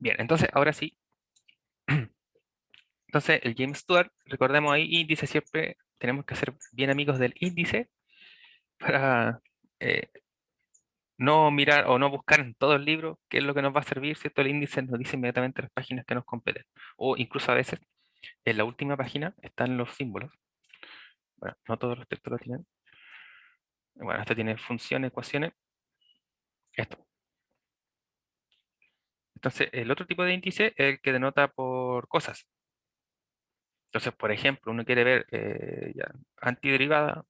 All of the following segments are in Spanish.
Bien, entonces ahora sí. Entonces el James Stewart, recordemos ahí, índice siempre, tenemos que ser bien amigos del índice para eh, no mirar o no buscar en todo el libro qué es lo que nos va a servir, ¿cierto? El índice nos dice inmediatamente las páginas que nos competen. O incluso a veces en la última página están los símbolos. Bueno, no todos los textos lo tienen. Bueno, esto tiene funciones, ecuaciones, esto. Entonces, el otro tipo de índice es el que denota por cosas. Entonces, por ejemplo, uno quiere ver ya, antiderivada,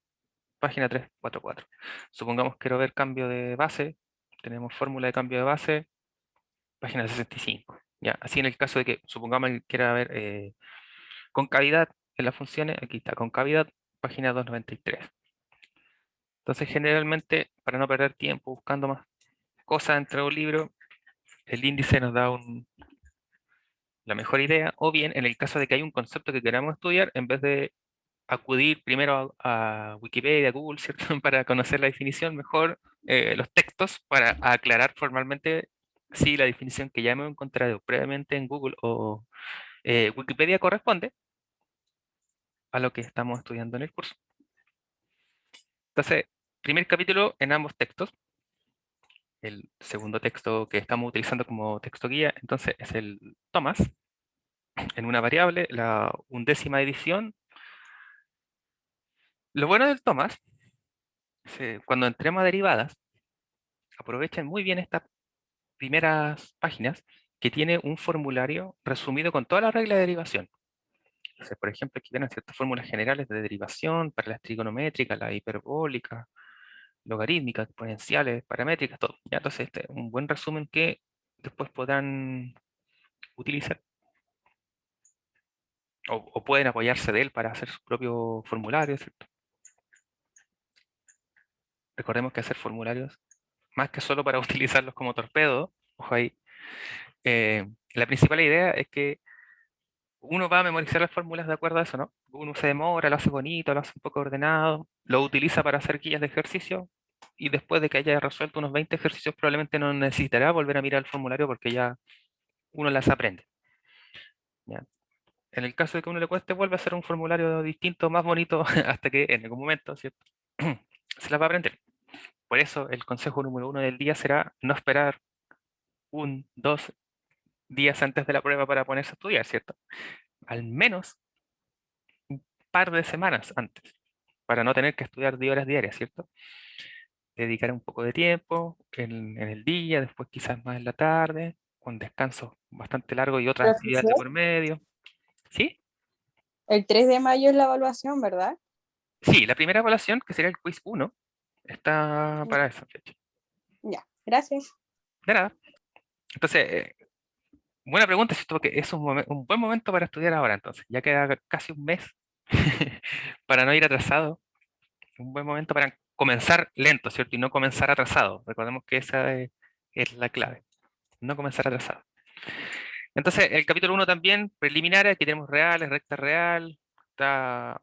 página 344. Supongamos quiero ver cambio de base, tenemos fórmula de cambio de base, página 65. Ya, así en el caso de que, supongamos que quiera ver concavidad en las funciones, aquí está, concavidad, página 293. Entonces, generalmente, para no perder tiempo buscando más cosas entre un libro, el índice nos da la mejor idea, o bien en el caso de que hay un concepto que queramos estudiar, en vez de acudir primero a Wikipedia, a Google, ¿cierto? Para conocer la definición, mejor los textos para aclarar formalmente si la definición que ya hemos encontrado previamente en Google o Wikipedia corresponde a lo que estamos estudiando en el curso. Entonces, primer capítulo en ambos textos. El segundo texto que estamos utilizando como texto guía, entonces es el Thomas, en una variable, la undécima edición. Lo bueno del Thomas, cuando entremos a derivadas, aprovechen muy bien estas primeras páginas que tiene un formulario resumido con toda la regla de derivación. Entonces, por ejemplo, aquí vienen ciertas fórmulas generales de derivación para las trigonométricas, la hiperbólica, logarítmicas, exponenciales, paramétricas, todo. ¿Ya? Entonces, este es un buen resumen que después podrán utilizar o pueden apoyarse de él para hacer su propio formulario, ¿cierto? Recordemos que hacer formularios, más que solo para utilizarlos como torpedo, ojo ahí, la principal idea es que uno va a memorizar las fórmulas de acuerdo a eso, ¿no? Uno se demora, lo hace bonito, lo hace un poco ordenado, lo utiliza para hacer guías de ejercicio y después de que haya resuelto unos 20 ejercicios probablemente no necesitará volver a mirar el formulario porque ya uno las aprende. ¿Ya? En el caso de que uno le cueste, vuelve a hacer un formulario distinto, más bonito, hasta que en algún momento, ¿cierto? Se las va a aprender. Por eso el consejo número uno del día será no esperar 2 días antes de la prueba para ponerse a estudiar, ¿cierto? Al menos un par de semanas antes, para no tener que estudiar 10 horas diarias, ¿cierto? Dedicar un poco de tiempo en el día, después quizás más en la tarde, con descanso bastante largo y otras actividades de Profesor, por medio. ¿Sí? el 3 de mayo es la evaluación, ¿verdad? Sí, la primera evaluación, que sería el quiz uno está para esa fecha. Ya, gracias. De nada. Entonces, buena pregunta, ¿cierto? Porque es un buen momento para estudiar ahora, entonces. Ya queda casi un mes para no ir atrasado. Un buen momento para comenzar lento, ¿cierto? Y no comenzar atrasado. Recordemos que esa es la clave. No comenzar atrasado. Entonces, el capítulo uno también, preliminar, aquí tenemos reales, recta real, está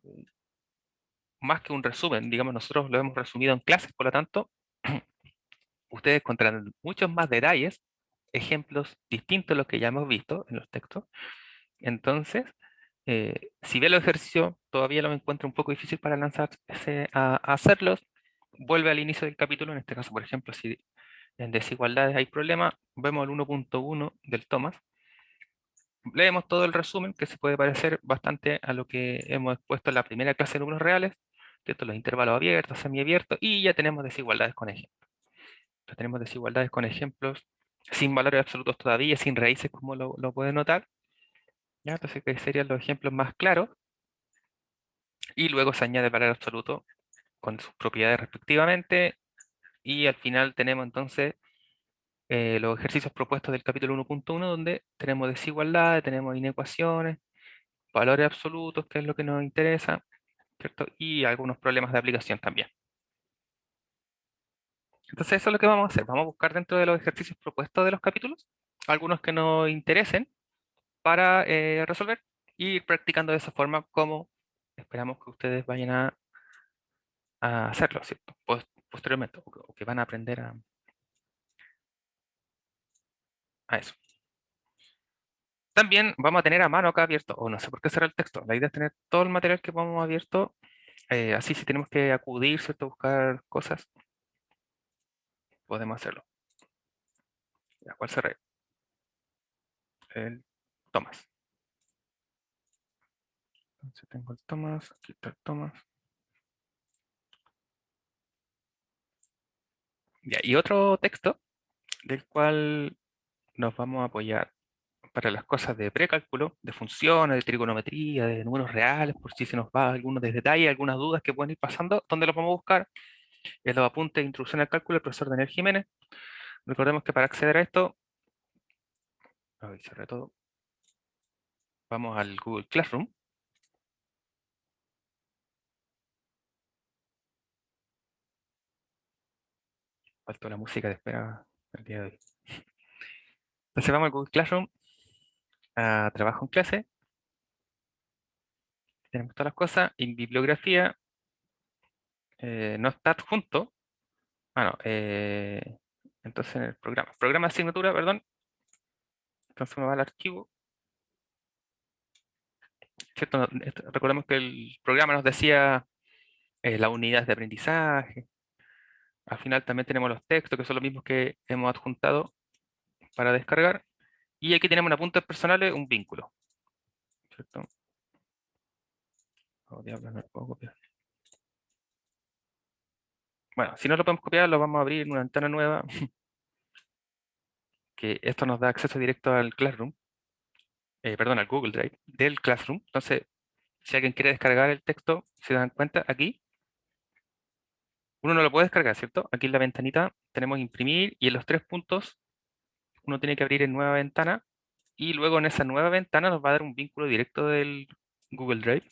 más que un resumen, digamos, nosotros lo hemos resumido en clases, por lo tanto, ustedes encontrarán muchos más detalles, ejemplos distintos a los que ya hemos visto en los textos. Entonces, si ve los ejercicios, todavía lo encuentra un poco difícil para lanzarse a hacerlos, vuelve al inicio del capítulo, en este caso, por ejemplo, si en desigualdades hay problema, vemos el 1.1 del Thomas, leemos todo el resumen, que se puede parecer bastante a lo que hemos expuesto en la primera clase de números reales, ¿cierto? Los intervalos abiertos, semiabiertos, y ya tenemos desigualdades con ejemplos. Entonces, tenemos desigualdades con ejemplos sin valores absolutos todavía, sin raíces, como lo pueden notar. ¿Ya? Entonces, que serían los ejemplos más claros, y luego se añade el valor absoluto con sus propiedades respectivamente, y al final tenemos entonces los ejercicios propuestos del capítulo 1.1, donde tenemos desigualdades, tenemos inecuaciones, valores absolutos, que es lo que nos interesa, ¿cierto? Y algunos problemas de aplicación también. Entonces eso es lo que vamos a hacer. Vamos a buscar dentro de los ejercicios propuestos de los capítulos algunos que nos interesen para resolver y ir practicando de esa forma como esperamos que ustedes vayan a hacerlo, ¿cierto? Posteriormente, o que van a aprender a eso. También vamos a tener a mano acá abierto, o no sé por qué cerrar el texto. La idea es tener todo el material que podamos abierto, así si tenemos que acudir, ¿cierto? Buscar cosas, podemos hacerlo. Ya, ¿cuál cerré? El Thomas. Entonces tengo el Thomas, aquí está el Thomas. Ya, y otro texto del cual nos vamos a apoyar para las cosas de precálculo, de funciones, de trigonometría, de números reales, por si se nos va algunos de detalle, algunas dudas que pueden ir pasando, ¿dónde los vamos a buscar? En los apuntes de introducción al cálculo del profesor Daniel Jiménez. Recordemos que para acceder a esto, ay, cerré todo, vamos al Google Classroom. Faltó la música de espera el día de hoy. Entonces vamos al Google Classroom, a trabajo en clase, tenemos todas las cosas, en bibliografía, no está adjunto, no, entonces en el programa de asignatura, perdón, entonces me va al archivo, ¿cierto? Recordemos que el programa nos decía las unidades de aprendizaje, al final también tenemos los textos, que son los mismos que hemos adjuntado para descargar, y aquí tenemos en apuntes personales un vínculo, ¿cierto? Oh, diablos, no lo puedo copiar. Bueno, si no lo podemos copiar, lo vamos a abrir en una ventana nueva, que esto nos da acceso directo al Classroom, perdón, al Google Drive del Classroom. Entonces, si alguien quiere descargar el texto, se dan cuenta aquí, uno no lo puede descargar, ¿cierto? Aquí en la ventanita tenemos imprimir y en los tres puntos uno tiene que abrir en nueva ventana y luego en esa nueva ventana nos va a dar un vínculo directo del Google Drive,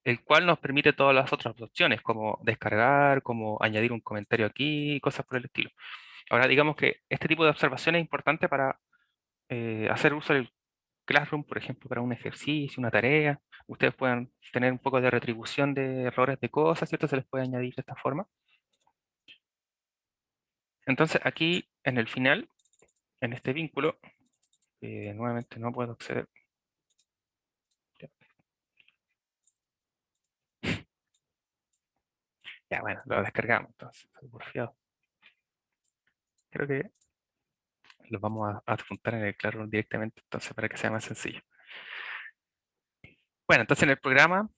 el cual nos permite todas las otras opciones, como descargar, como añadir un comentario aquí, cosas por el estilo. Ahora, digamos que este tipo de observación es importante para hacer uso del Classroom, por ejemplo, para un ejercicio, una tarea. Ustedes puedan tener un poco de retribución de errores de cosas, ¿cierto? Se les puede añadir de esta forma. Entonces, aquí en el final, en este vínculo, nuevamente no puedo acceder. Ya, bueno, lo descargamos, entonces, porfiado. Creo que los vamos a adjuntar en el Classroom directamente, entonces, para que sea más sencillo. Bueno, entonces en el programa,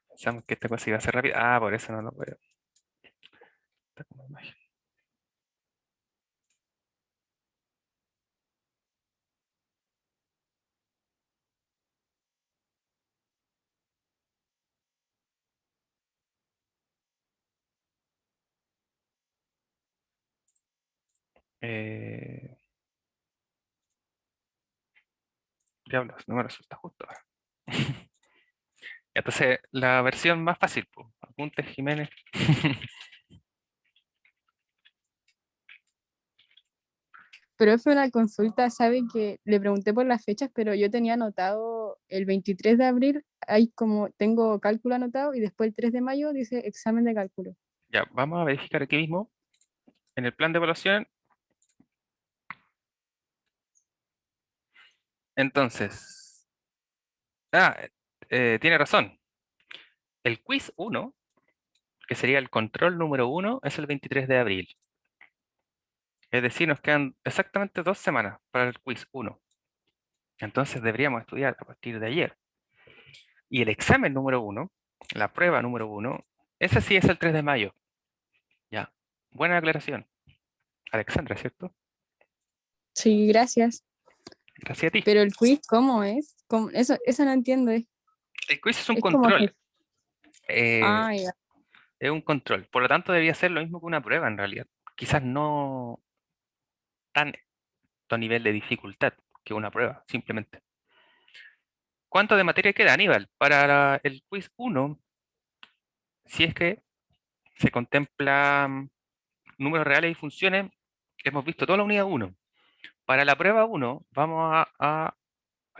pensamos que esta cosa iba a ser rápida. Ah, por eso no lo puedo. Está como imagen. Eh, diablos, no me resulta justo ahora. Entonces, la versión más fácil, pues, apuntes Jiménez. Pero fue una consulta, sabe que le pregunté por las fechas, pero yo tenía anotado el 23 de abril, ahí como tengo cálculo anotado, y después el 3 de mayo dice examen de cálculo. Ya, vamos a verificar aquí mismo, en el plan de evaluación. Entonces, ah, tiene razón. El quiz 1, que sería el control número 1, es el 23 de abril. Es decir, nos quedan exactamente 2 semanas para el quiz 1. Entonces deberíamos estudiar a partir de ayer. Y el examen número 1, la prueba número 1, ese sí es el 3 de mayo. Ya, buena aclaración. Alexandra, ¿cierto? Sí, gracias. Gracias a ti. Pero el quiz, ¿cómo es? Eso no entiendo. El quiz es un Es como control. que... eh, Ah, ya. es un control. Por lo tanto, debería ser lo mismo que una prueba en realidad. Quizás no tan alto nivel de dificultad que una prueba, simplemente. ¿Cuánto de materia queda, Aníbal? Para el quiz 1, si es que se contempla números reales y funciones, hemos visto toda la unidad 1. Para la prueba 1, vamos al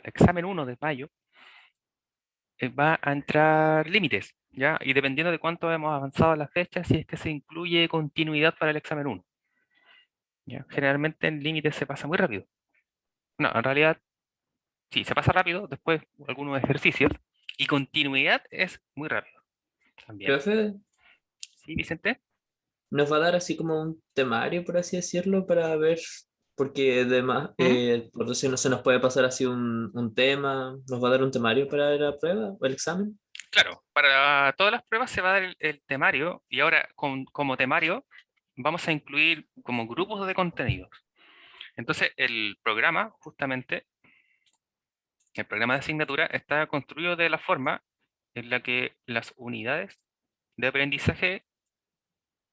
examen 1 de mayo, va a entrar límites, ¿ya? Y dependiendo de cuánto hemos avanzado a la fecha, si es que se incluye continuidad para el examen 1. ¿Ya? Generalmente en límites se pasa muy rápido. No, en realidad, sí, se pasa rápido, después algunos ejercicios, y continuidad es muy rápido también. Profe, ¿Sí, Vicente? nos va a dar así como un temario, por así decirlo, para ver, porque además, Ujú. por decir, no se nos puede pasar así un tema, nos va a dar un temario para la prueba o el examen. Claro, para todas las pruebas se va a dar el temario, y ahora como temario vamos a incluir como grupos de contenidos. Entonces, el programa, justamente, el programa de asignatura está construido de la forma en la que las unidades de aprendizaje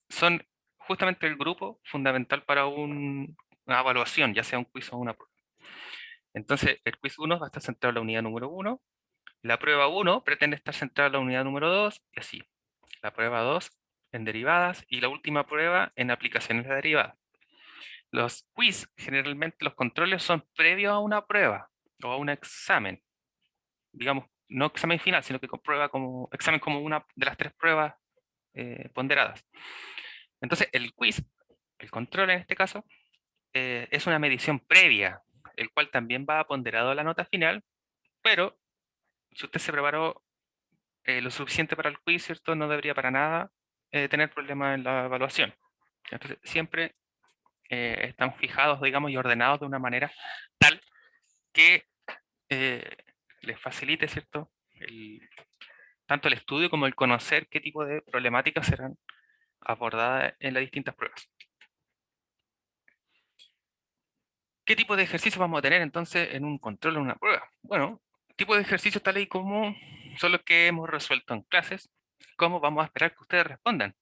son justamente el grupo fundamental para una evaluación, ya sea un quiz o una prueba. Entonces, el quiz uno va a estar centrado en la unidad número uno, la prueba uno pretende estar centrada en la unidad número 2 y así. La prueba 2 en derivadas y la última prueba en aplicaciones de derivadas. Los quiz, generalmente los controles son previos a una prueba o a un examen. Digamos, no examen final, sino que prueba como examen como una de las tres pruebas ponderadas. Entonces, el quiz, el control en este caso, es una medición previa, el cual también va ponderado a la nota final, pero si usted se preparó lo suficiente para el quiz, ¿cierto? No debería para nada tener problemas en la evaluación. Entonces, siempre están fijados, digamos, y ordenados de una manera tal que eh, les facilite, ¿cierto? Tanto el estudio como el conocer qué tipo de problemáticas serán abordadas en las distintas pruebas. ¿Qué tipo de ejercicios vamos a tener entonces en un control o en una prueba? Bueno, tipo de ejercicios tal y como son los que hemos resuelto en clases, cómo vamos a esperar que ustedes respondan,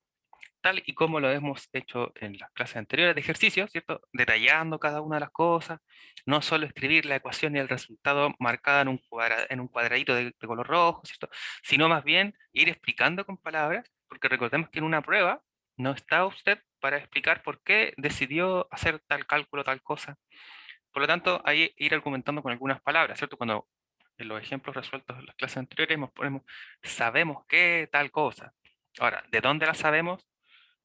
tal y como lo hemos hecho en las clases anteriores de ejercicios, ¿cierto? Detallando cada una de las cosas, no solo escribir la ecuación y el resultado marcada en en un cuadradito de color rojo, ¿cierto? Sino más bien ir explicando con palabras, porque recordemos que en una prueba no está usted para explicar por qué decidió hacer tal cálculo, tal cosa. Por lo tanto, hay ir argumentando con algunas palabras, ¿cierto? Cuando en los ejemplos resueltos en las clases anteriores ponemos, sabemos qué tal cosa. Ahora, ¿de dónde la sabemos?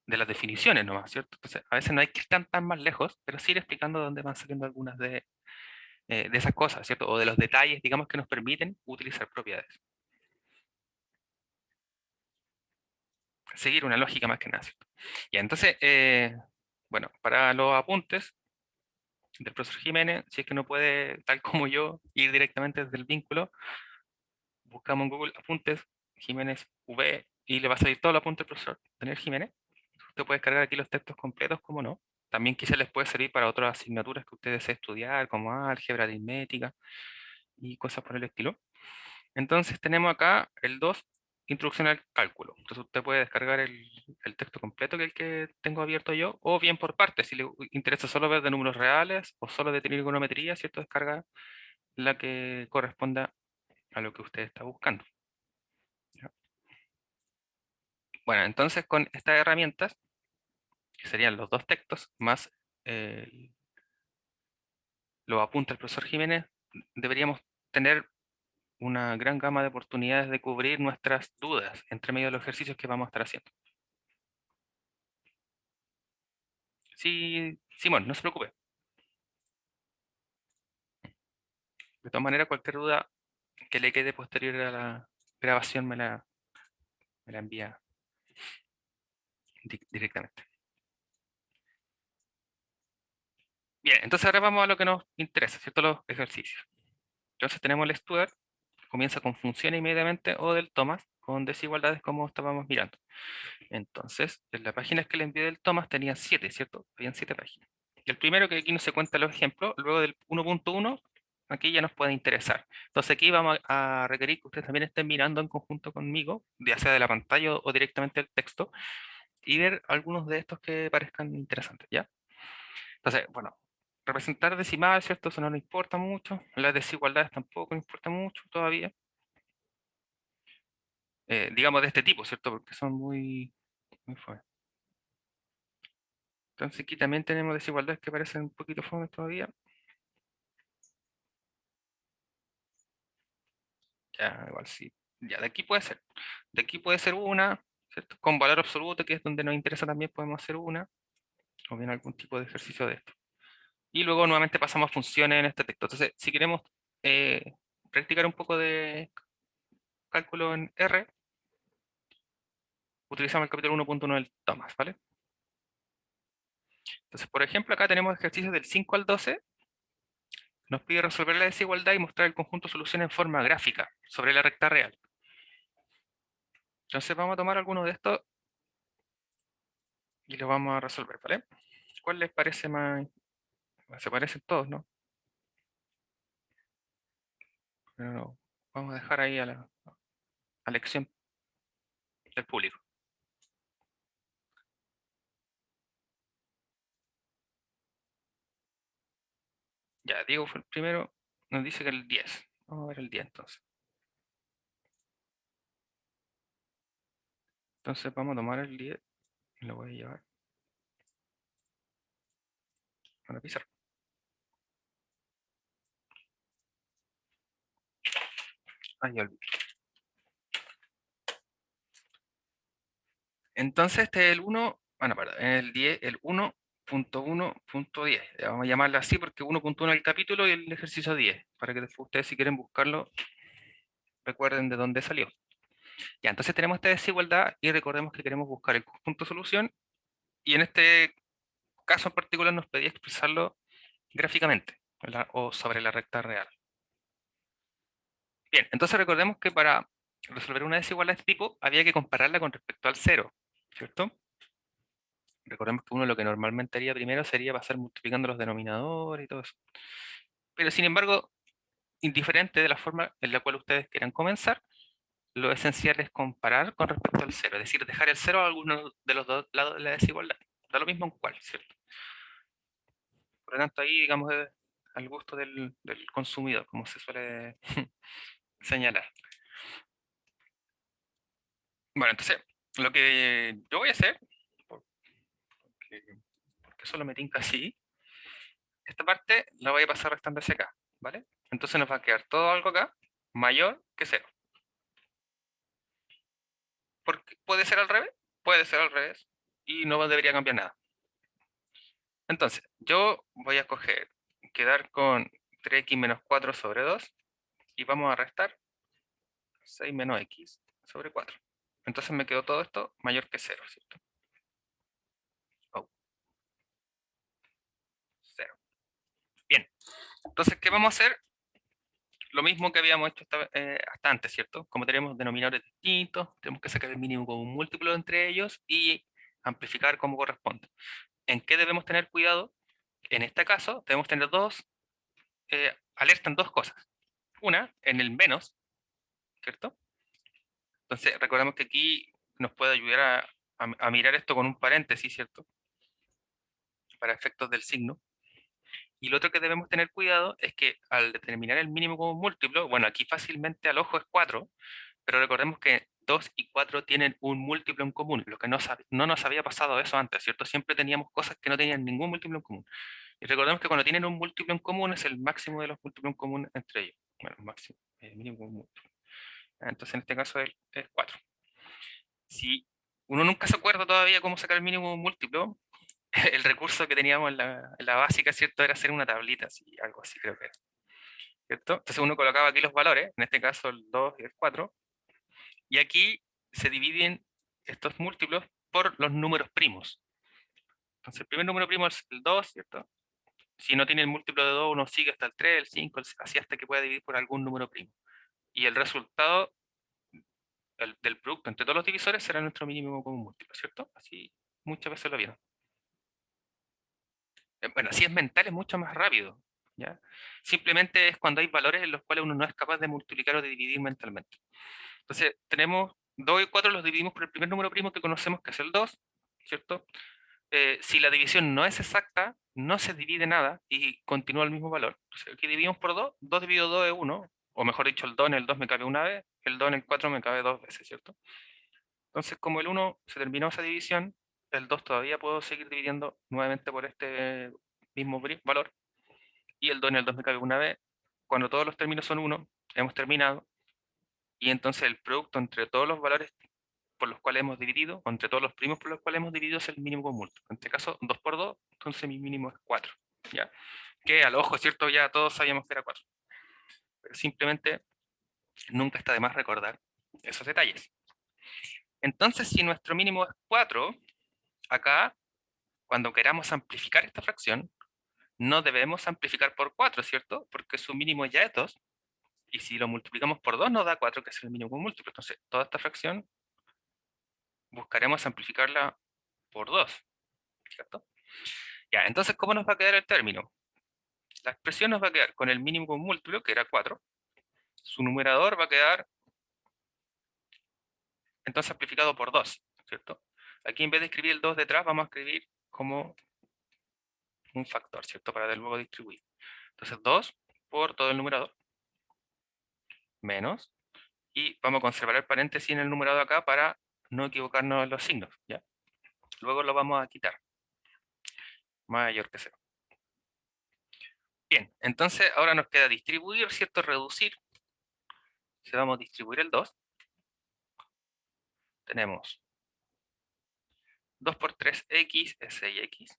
De las definiciones nomás, ¿cierto? Entonces, a veces no hay que ir tan más lejos, pero sí ir explicando dónde van saliendo algunas de esas cosas, ¿cierto? O de los detalles, digamos, que nos permiten utilizar propiedades. Seguir una lógica más que nada, ¿cierto? Y entonces, bueno, para los apuntes del profesor Jiménez, si es que no puede, tal como yo, ir directamente desde el vínculo, buscamos en Google apuntes Jiménez V y le va a salir todo el apunte del profesor Daniel Jiménez. Usted puede descargar aquí los textos completos, como no. También quizás les puede servir para otras asignaturas que usted desee estudiar, como álgebra, aritmética y cosas por el estilo. Entonces tenemos acá el 2, introducción al cálculo. Entonces usted puede descargar el texto completo, que es el que tengo abierto yo, o bien por partes, si le interesa solo ver de números reales o solo de trigonometría, ¿cierto? Descarga la que corresponda a lo que usted está buscando. ¿Ya? Bueno, entonces con estas herramientas, que serían los dos textos, más eh, los apunta el profesor Jiménez, deberíamos tener una gran gama de oportunidades de cubrir nuestras dudas entre medio de los ejercicios que vamos a estar haciendo. Sí, Simón, no se preocupe. De todas maneras, cualquier duda que le quede posterior a la grabación me la envía directamente. Bien, entonces ahora vamos a lo que nos interesa, ¿cierto? Los ejercicios. Entonces tenemos el Stuart, comienza con funciones inmediatamente, o del Thomas, con desigualdades como estábamos mirando. Entonces, en la página que le envié del Thomas tenía 7, ¿cierto? Habían 7 páginas. El primero, que aquí no se cuenta los ejemplos, luego del 1.1, aquí ya nos puede interesar. Entonces aquí vamos a requerir que ustedes también estén mirando en conjunto conmigo, ya sea de la pantalla o directamente del texto, y ver algunos de estos que parezcan interesantes, ¿ya? Entonces, bueno, representar decimal, ¿cierto? Eso no nos importa mucho. Las desigualdades tampoco nos importa mucho todavía. Digamos de este tipo, ¿cierto? Porque son muy fuertes. Entonces aquí también tenemos desigualdades que parecen un poquito fomes todavía. Ya, igual sí. Ya, de aquí puede ser. De aquí puede ser una, ¿cierto? Con valor absoluto, que es donde nos interesa también, podemos hacer una. O bien algún tipo de ejercicio de esto. Y luego nuevamente pasamos a funciones en este texto. Entonces, si queremos practicar un poco de cálculo en R, utilizamos el capítulo 1.1 del Thomas, ¿vale? Entonces, por ejemplo, acá tenemos ejercicios del 5 al 12. Nos pide resolver la desigualdad y mostrar el conjunto de soluciones en forma gráfica sobre la recta real. Entonces vamos a tomar alguno de estos y lo vamos a resolver, ¿vale? ¿Cuál les parece más? Se parecen todos, ¿no? Pero no, vamos a dejar ahí a la elección del público. Ya, Diego fue el primero, nos dice que el 10. Vamos a ver el 10 entonces. Entonces vamos a tomar el 10 y lo voy a llevar a la pizarra. Ah, ya olvidé. Entonces este es el 1, bueno, perdón, el 10, el 1.1.10. Vamos a llamarlo así porque 1.1 es el capítulo y el ejercicio 10, para que después ustedes si quieren buscarlo, recuerden de dónde salió. Ya, entonces tenemos esta desigualdad y recordemos que queremos buscar el conjunto solución y en este caso en particular nos pedía expresarlo gráficamente, ¿verdad? O sobre la recta real. Bien, entonces recordemos que para resolver una desigualdad de este tipo había que compararla con respecto al cero, ¿cierto? Recordemos que uno lo que normalmente haría primero sería pasar multiplicando los denominadores y todo eso. Pero sin embargo, indiferente de la forma en la cual ustedes quieran comenzar, lo esencial es comparar con respecto al cero, es decir, dejar el cero a alguno de los dos lados de la desigualdad. Da lo mismo en cuál, ¿cierto? Por lo tanto, ahí, digamos, es al gusto del consumidor, como se suele señalar. Bueno, entonces, lo que yo voy a hacer, porque, porque eso lo metí así, esta parte la voy a pasar restando hacia acá, ¿vale? Entonces nos va a quedar todo algo acá mayor que cero. Porque puede ser al revés, puede ser al revés, y no debería cambiar nada. Entonces, yo voy a escoger quedar con 3x menos 4 sobre 2 y vamos a restar 6 menos x sobre 4. Entonces me quedó todo esto mayor que 0, ¿cierto? Oh, 0. Bien, entonces, ¿qué vamos a hacer? Lo mismo que habíamos hecho hasta antes, ¿cierto? Como tenemos denominadores distintos, tenemos que sacar el mínimo común múltiplo entre ellos y amplificar como corresponde. ¿En qué debemos tener cuidado? En este caso, debemos tener alerta en dos cosas. Una, en el menos, ¿cierto? Entonces, recordemos que aquí nos puede ayudar a mirar esto con un paréntesis, ¿cierto? Para efectos del signo. Y lo otro que debemos tener cuidado es que al determinar el mínimo común múltiplo, bueno, aquí fácilmente al ojo es 4, pero recordemos que 2 y 4 tienen un múltiplo en común, lo que no nos había pasado eso antes, ¿cierto? Siempre teníamos cosas que no tenían ningún múltiplo en común. Y recordemos que cuando tienen un múltiplo en común es el máximo de los múltiplos en común entre ellos. Bueno, máximo, el mínimo común múltiplo. Entonces en este caso es 4. Si uno nunca se acuerda todavía cómo sacar el mínimo múltiplo, el recurso que teníamos en la básica, ¿cierto? Era hacer una tablita, así, algo así creo que era, ¿cierto? Entonces uno colocaba aquí los valores, en este caso el 2 y el 4, y aquí se dividen estos múltiplos por los números primos. Entonces el primer número primo es el 2, ¿cierto? Si no tiene el múltiplo de 2, uno sigue hasta el 3, el 5, así hasta que pueda dividir por algún número primo. Y el resultado del producto entre todos los divisores será nuestro mínimo común múltiplo, ¿cierto? Así muchas veces lo vieron. Bueno, si es mental es mucho más rápido, ¿ya? Simplemente es cuando hay valores en los cuales uno no es capaz de multiplicar o de dividir mentalmente. Entonces, tenemos 2 y 4 los dividimos por el primer número primo que conocemos, que es el 2, ¿cierto? Si la división no es exacta, no se divide nada y continúa el mismo valor. Entonces, aquí dividimos por 2, 2 dividido 2 es 1, o mejor dicho, el 2 en el 2 me cabe una vez, el 2 en el 4 me cabe dos veces, ¿cierto? Entonces, como el 1 se terminó esa división, el 2 todavía puedo seguir dividiendo nuevamente por este mismo valor, y el 2 en el 2 me cabe una vez. Cuando todos los términos son 1, hemos terminado, y entonces el producto entre todos los valores por los cuales hemos dividido, o entre todos los primos por los cuales hemos dividido, es el mínimo común múltiplo. En este caso, 2 por 2, entonces mi mínimo es 4. ¿ya? Que al ojo, ¿cierto? Ya todos sabíamos que era 4. Pero simplemente nunca está de más recordar esos detalles. Entonces, si nuestro mínimo es 4, acá, cuando queramos amplificar esta fracción, no debemos amplificar por 4, ¿cierto? Porque su mínimo ya es 2. Y si lo multiplicamos por 2 nos da 4, que es el mínimo común múltiplo. Entonces, toda esta fracción buscaremos amplificarla por 2, ¿cierto? Ya, entonces, ¿cómo nos va a quedar el término? La expresión nos va a quedar con el mínimo común múltiplo, que era 4. Su numerador va a quedar, entonces, amplificado por 2, ¿cierto? Aquí en vez de escribir el 2 detrás, vamos a escribir como un factor, ¿cierto? Para luego distribuir. Entonces, 2 por todo el numerador, menos, y vamos a conservar el paréntesis en el numerador acá para no equivocarnos en los signos, ¿ya? Luego lo vamos a quitar, mayor que 0. Bien, entonces ahora nos queda distribuir, ¿cierto? Reducir. Si vamos a distribuir el 2, tenemos 2 por 3x es 6x,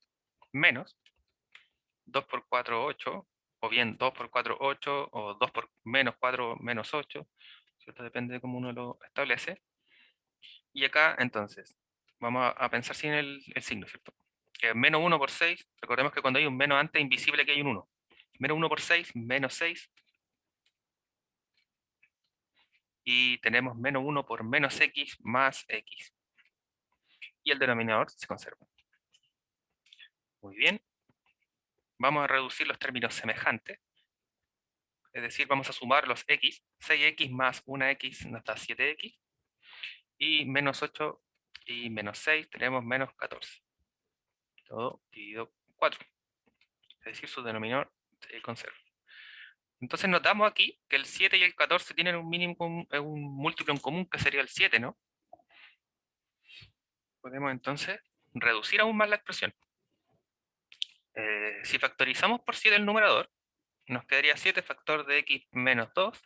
menos 2 por 4, 8, o bien 2 por 4, 8, o 2 por menos 4, menos 8, ¿cierto? Depende de cómo uno lo establece. Y acá, entonces, vamos a pensar sin el signo, ¿cierto? Que menos 1 por 6, recordemos que cuando hay un menos antes, es invisible que hay un 1. Menos 1 por 6, menos 6. Y tenemos menos 1 por menos x más x. Y el denominador se conserva. Muy bien. Vamos a reducir los términos semejantes. Es decir, vamos a sumar los x. 6x más 1x nos da 7x. Y menos 8 y menos 6 tenemos menos 14. Todo dividido 4. Es decir, su denominador se conserva. Entonces notamos aquí que el 7 y el 14 tienen un mínimo, un múltiplo en común que sería el 7, ¿no? Podemos entonces reducir aún más la expresión. Si factorizamos por 7 el numerador, nos quedaría 7 factor de x menos 2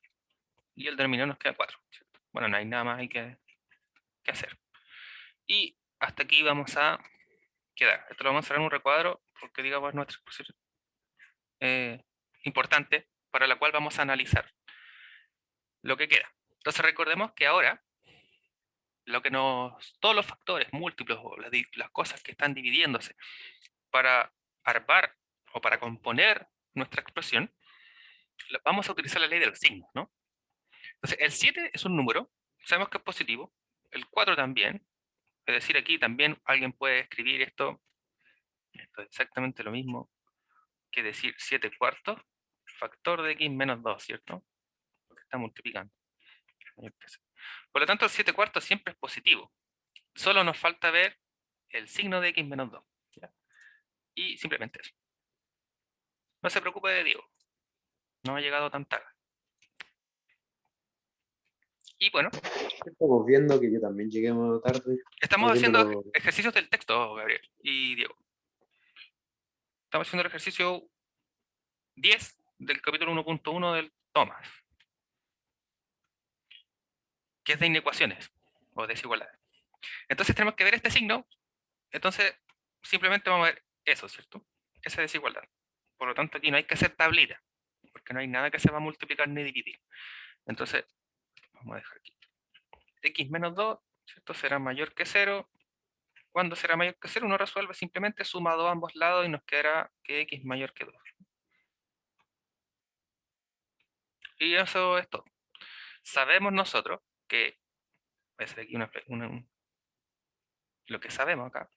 y el denominador nos queda 4. ¿Cierto? Bueno, no hay nada más que hacer. Y hasta aquí vamos a quedar. Esto lo vamos a hacer en un recuadro porque digamos nuestra expresión importante para la cual vamos a analizar lo que queda. Entonces recordemos que ahora todos los factores múltiplos o las cosas que están dividiéndose para armar o para componer nuestra expresión, vamos a utilizar la ley de los signos, ¿no? Entonces, el 7 es un número, sabemos que es positivo, el 4 también, es decir, aquí también alguien puede escribir esto es exactamente lo mismo que decir 7 cuartos, factor de x menos 2, ¿cierto? Porque está multiplicando. Por lo tanto, el 7 cuartos siempre es positivo. Solo nos falta ver el signo de x menos 2. ¿Ya? Y simplemente eso. No se preocupe de Diego. No ha llegado tan tarde. Y bueno, Estamos viendo que yo también llegué más tarde. estamos Estamos viendo haciendo los... ejercicios del texto, Gabriel y Diego. Estamos haciendo el ejercicio 10 del capítulo 1.1 del Thomas, que es de inecuaciones o desigualdades. Entonces tenemos que ver este signo. Entonces simplemente vamos a ver eso, ¿cierto? Esa desigualdad. Por lo tanto, aquí no hay que hacer tablita, porque no hay nada que se va a multiplicar ni dividir. Entonces, vamos a dejar aquí. X menos 2, ¿cierto? Será mayor que 0. Cuando será mayor que 0, uno resuelve simplemente sumado a ambos lados y nos quedará que x mayor que 2. Y eso es todo. Sabemos nosotros que, voy a hacer aquí lo que sabemos acá.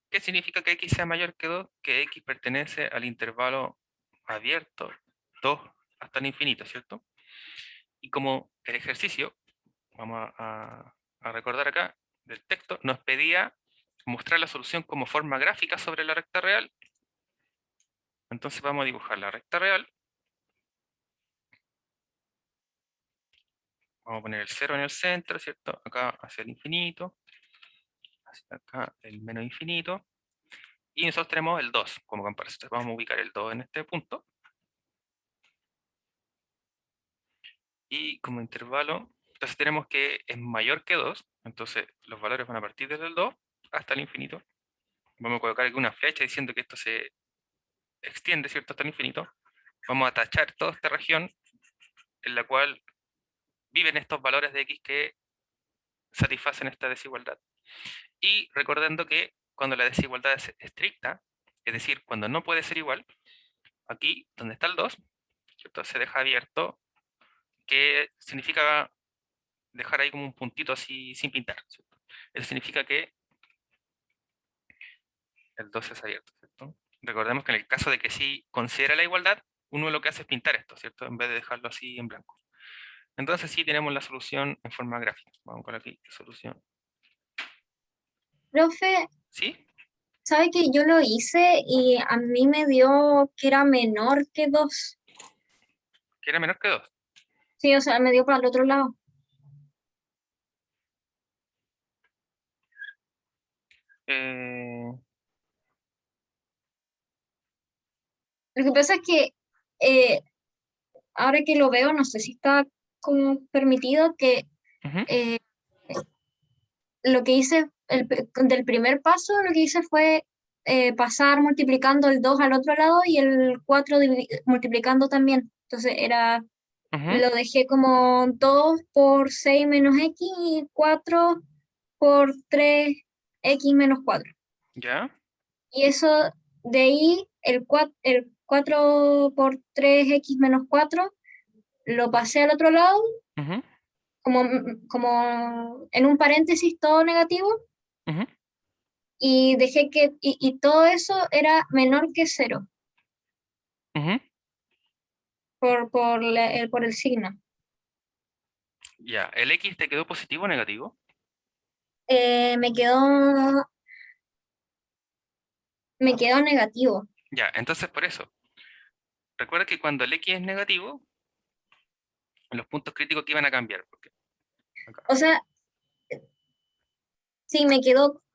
¿Qué significa que x sea mayor que 2? Que x pertenece al intervalo abierto 2 hasta el infinito, ¿cierto? Y como el ejercicio, vamos a recordar acá, del texto, nos pedía mostrar la solución como forma gráfica sobre la recta real. Entonces vamos a dibujar la recta real. Vamos a poner el 0 en el centro, ¿cierto? Acá hacia el infinito. Hacia acá el menos infinito. Y nosotros tenemos el 2 como comparación. Entonces vamos a ubicar el 2 en este punto. Y como intervalo, entonces tenemos que es mayor que 2. Entonces los valores van a partir desde el 2 hasta el infinito. Vamos a colocar aquí una flecha diciendo que esto se extiende, ¿cierto?, hasta el infinito. Vamos a tachar toda esta región en la cual viven estos valores de x que satisfacen esta desigualdad. Y recordando que cuando la desigualdad es estricta, es decir, cuando no puede ser igual, aquí donde está el 2, ¿cierto?, se deja abierto, que significa dejar ahí como un puntito así sin pintar, ¿cierto? Eso significa que el 2 es abierto, ¿cierto? Recordemos que en el caso de que sí considera la igualdad, uno lo que hace es pintar esto, ¿cierto?, en vez de dejarlo así en blanco. Entonces sí tenemos la solución en forma gráfica. Vamos con aquí, solución. Profe, ¿Sí? ¿sabe que yo lo hice y a mí me dio que era menor que 2? Que era menor que 2. Sí, o sea, me dio para el otro lado. Eh, Lo que pasa es que eh, ahora que lo veo, no sé si está como permitido que ujú, eh, lo que hice del primer paso, lo que hice fue pasar multiplicando el 2 al otro lado y el 4 multiplicando también. Entonces ujú, lo dejé como 2 por 6 menos x y 4 por 3x menos 4. ¿ya? Y eso de ahí, el 4 por 3x menos 4 lo pasé al otro lado, Ujú, como en un paréntesis todo negativo, ujú, y dejé y todo eso era menor que 0 ujú. por el signo. Ya, ¿el X te quedó positivo o negativo? Me quedó negativo. Ya, entonces por eso. Recuerda que cuando el X es negativo, los puntos críticos te iban a cambiar. Porque acá. O sea, sí,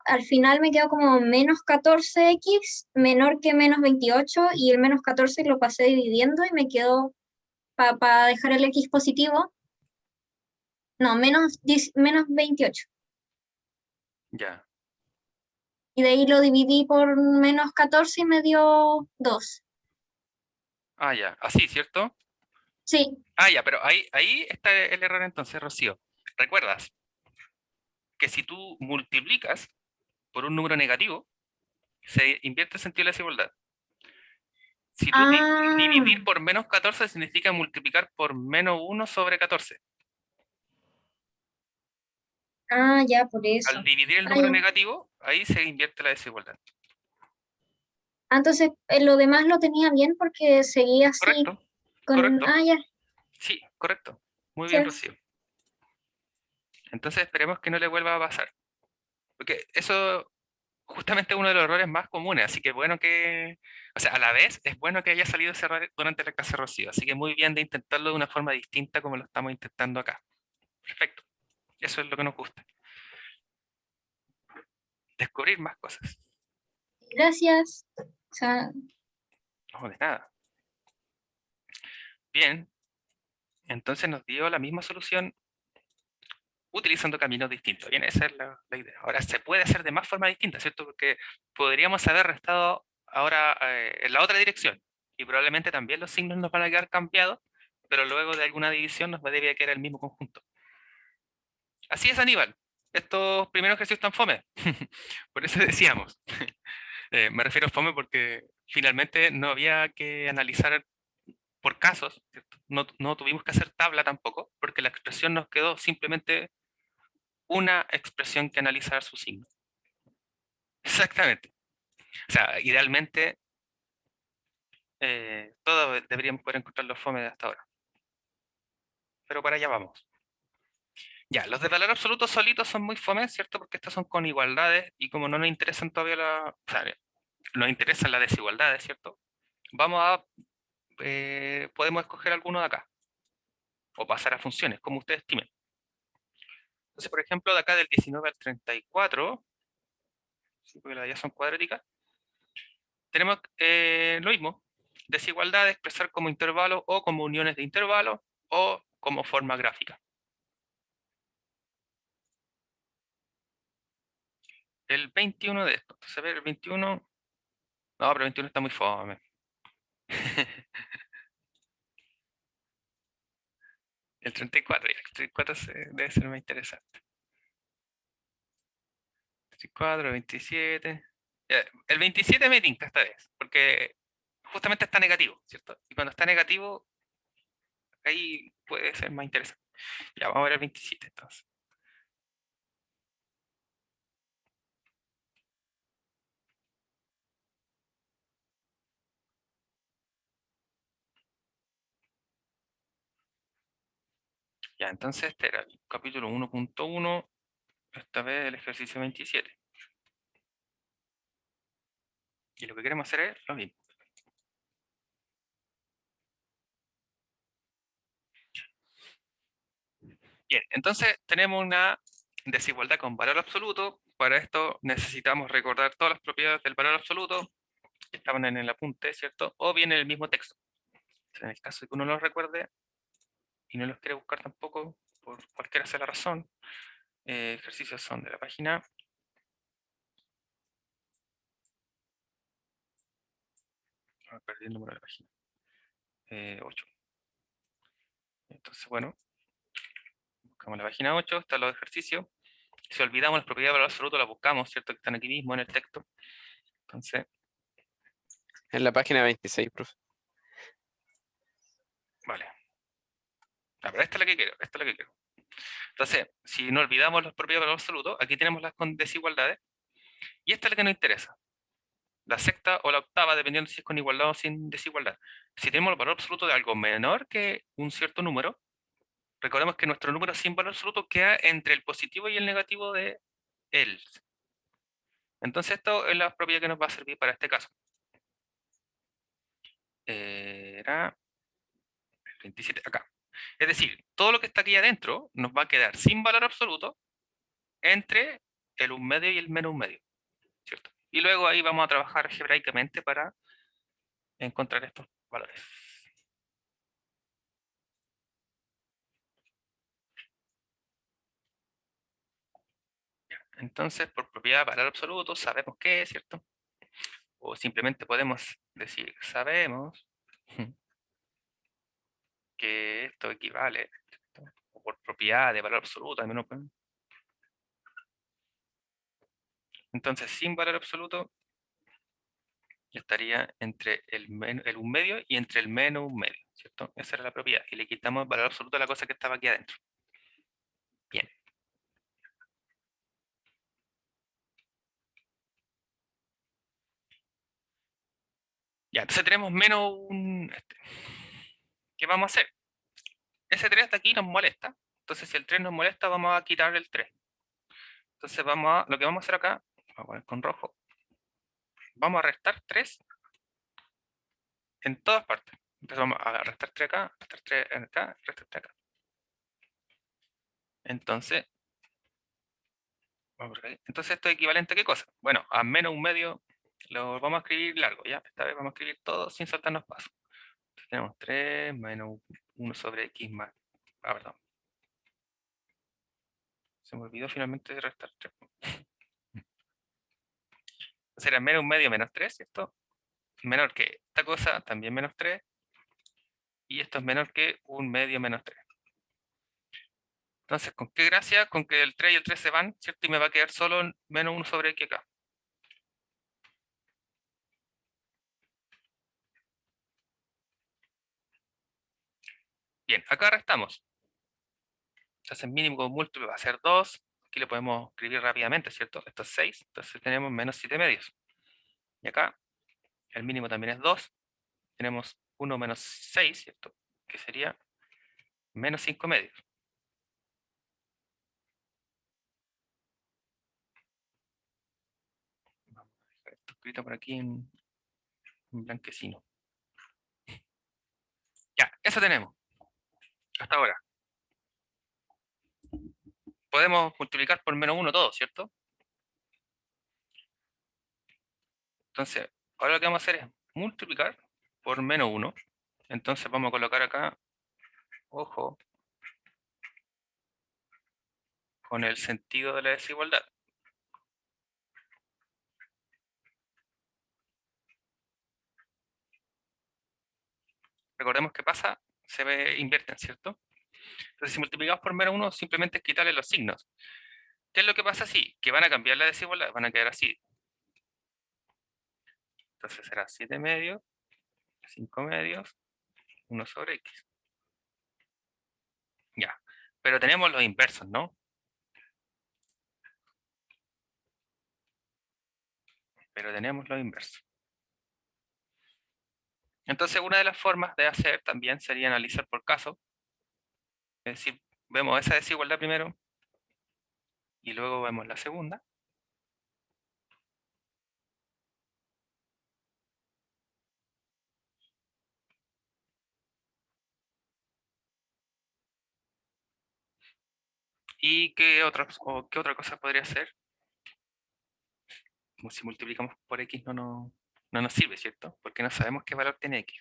al final me quedó como menos 14x, menor que menos 28, y el menos 14 lo pasé dividiendo y me quedó, para dejar el x positivo, no, menos 28. Ya. Y de ahí lo dividí por menos 14 y me dio 2. Ah, ya. Así, ¿cierto? Sí. Ah, ya, pero ahí está el error entonces, Rocío. ¿Recuerdas que si tú multiplicas por un número negativo, se invierte el sentido de la desigualdad? Si tú Ah, dividir por menos 14 significa multiplicar por menos 1 sobre 14. ya, por eso. Al dividir el Ah, número ya. negativo, ahí se invierte la desigualdad. Entonces, lo demás lo tenía bien porque seguía así ¿Correcto? con, ¿Correcto? ya, Sí, correcto. Muy bien, sí. Rocío. Entonces esperemos que no le vuelva a pasar. Porque eso justamente es uno de los errores más comunes. Así que bueno que, o sea, a la vez es bueno que haya salido ese error durante la clase, Rocío. Así que muy bien de intentarlo de una forma distinta como lo estamos intentando acá. Perfecto. Eso es lo que nos gusta. Descubrir más cosas. Gracias. O sea, No, de nada. Bien. Entonces nos dio la misma solución utilizando caminos distintos. Bien, esa es la idea. Ahora, se puede hacer de más formas distintas, ¿cierto? Porque podríamos haber restado ahora en la otra dirección y probablemente también los signos nos van a quedar cambiados, pero luego de alguna división nos debería quedar el mismo conjunto. Así es, Aníbal. Estos primeros ejercicios están fome. Por eso decíamos. Me refiero a fome porque finalmente no había que analizar por casos, ¿cierto? No tuvimos que hacer tabla tampoco, porque la expresión nos quedó simplemente una expresión que analizar su signo. Exactamente. O sea, idealmente todos deberíamos poder encontrar los fome de hasta ahora. Pero para allá vamos. Ya, los de valor absoluto solitos son muy fome, ¿cierto? Porque estos son con igualdades y como no nos interesan todavía o sea, nos interesan las desigualdades, ¿cierto? Vamos a, podemos escoger alguno de acá o pasar a funciones, como ustedes estimen. Entonces, por ejemplo, de acá del 19 al 34, ¿sí? Porque las de allá son cuadráticas, tenemos lo mismo, desigualdad, expresar como intervalos o como uniones de intervalos o como forma gráfica. el 21 de esto. Entonces, a ver, el 21. No, pero el 21 está muy fome. El 34, ya, el 34 debe ser más interesante. 34, 27. Ya, el 27 me tinca esta vez, porque justamente está negativo, ¿cierto? Y cuando está negativo, ahí puede ser más interesante. Ya, vamos a ver el 27 entonces. Ya, entonces este era el capítulo 1.1, esta vez el ejercicio 27. Y lo que queremos hacer es lo mismo. Bien, entonces tenemos una desigualdad con valor absoluto. Para esto necesitamos recordar todas las propiedades del valor absoluto que estaban en el apunte, ¿cierto? O bien en el mismo texto. En el caso de que uno los recuerde y no los quiere buscar tampoco, por cualquiera sea la razón, ejercicios son de la página. Perdí el número de la página. 8. Entonces, bueno, buscamos la página 8, están los ejercicios. Si olvidamos las propiedades de valor absoluto, las buscamos, ¿cierto? Que están aquí mismo en el texto. Entonces, En la página 26, profe. vale. Ah, pero esta es la que quiero, esta es la que quiero. Entonces, si no olvidamos las propiedades de valor absoluto, aquí tenemos las con desigualdades. Y esta es la que nos interesa. La sexta o la octava, dependiendo si es con igualdad o sin desigualdad. Si tenemos el valor absoluto de algo menor que un cierto número, recordemos que nuestro número sin valor absoluto queda entre el positivo y el negativo de él. Entonces esto es la propiedad que nos va a servir para este caso. Era el 27 acá. Es decir, todo lo que está aquí adentro nos va a quedar sin valor absoluto entre el 1/2 y el -1/2, ¿cierto? Y luego ahí vamos a trabajar algebraicamente para encontrar estos valores. Entonces, por propiedad de valor absoluto, sabemos qué es, ¿cierto? O simplemente podemos decir, sabemos que esto equivale, ¿cierto? O por propiedad de valor absoluto, también lo pueden. Entonces, sin valor absoluto, estaría entre el 1/2 y entre el -1/2, ¿cierto? Esa era la propiedad. Y le quitamos el valor absoluto a la cosa que estaba aquí adentro. Bien. Ya, entonces tenemos menos un... ¿Qué vamos a hacer? Ese 3 hasta aquí nos molesta. Entonces, si el 3 nos molesta, vamos a quitar el 3. Entonces, lo que vamos a hacer acá, vamos a poner con rojo, vamos a restar 3 en todas partes. Entonces, vamos a restar 3 acá, restar 3 acá, restar 3 acá. Entonces, entonces, ¿esto es equivalente a qué cosa? Bueno, a -1/2 lo vamos a escribir largo, ¿ya? Esta vez vamos a escribir todo sin saltarnos pasos. Entonces, tenemos 3 menos 1 sobre x más... Ah, perdón. Se me olvidó finalmente de restar 3. Entonces era -1/2 menos 3, ¿cierto? Menor que esta cosa, también menos 3. Y esto es menor que 1/2 menos 3. Entonces, ¿con qué gracia? Con que el 3 y el 3 se van, ¿cierto? Y me va a quedar solo menos 1 sobre x acá. Bien, acá restamos. Entonces, mínimo con múltiplo va a ser 2. Aquí lo podemos escribir rápidamente, ¿cierto? Esto es 6. Entonces tenemos menos 7/2. Y acá, el mínimo también es 2. Tenemos 1 menos 6, ¿cierto? Que sería menos 5/2. Vamos a dejar esto escrito por aquí en blanquecino. Ya, eso tenemos. Hasta ahora. Podemos multiplicar por menos 1 todo, ¿cierto? Entonces, ahora lo que vamos a hacer es multiplicar por menos 1. Entonces vamos a colocar acá, ojo, con el sentido de la desigualdad. recordemos que pasa, invierten, ¿cierto? Entonces, si multiplicamos por menos 1, simplemente es quitarle los signos. ¿Qué es lo que pasa así? Que van a cambiar la desigualdad, van a quedar así. Entonces será 7 medios, 5 medios, 1 sobre x. Ya. Pero tenemos los inversos, ¿no? Pero tenemos los inversos. Entonces, una de las formas de hacer también sería analizar por caso. Es decir, vemos esa desigualdad primero y luego vemos la segunda. ¿Y qué otra cosa podría ser? Como si multiplicamos por x no nos sirve, ¿cierto? Porque no sabemos qué valor tiene x.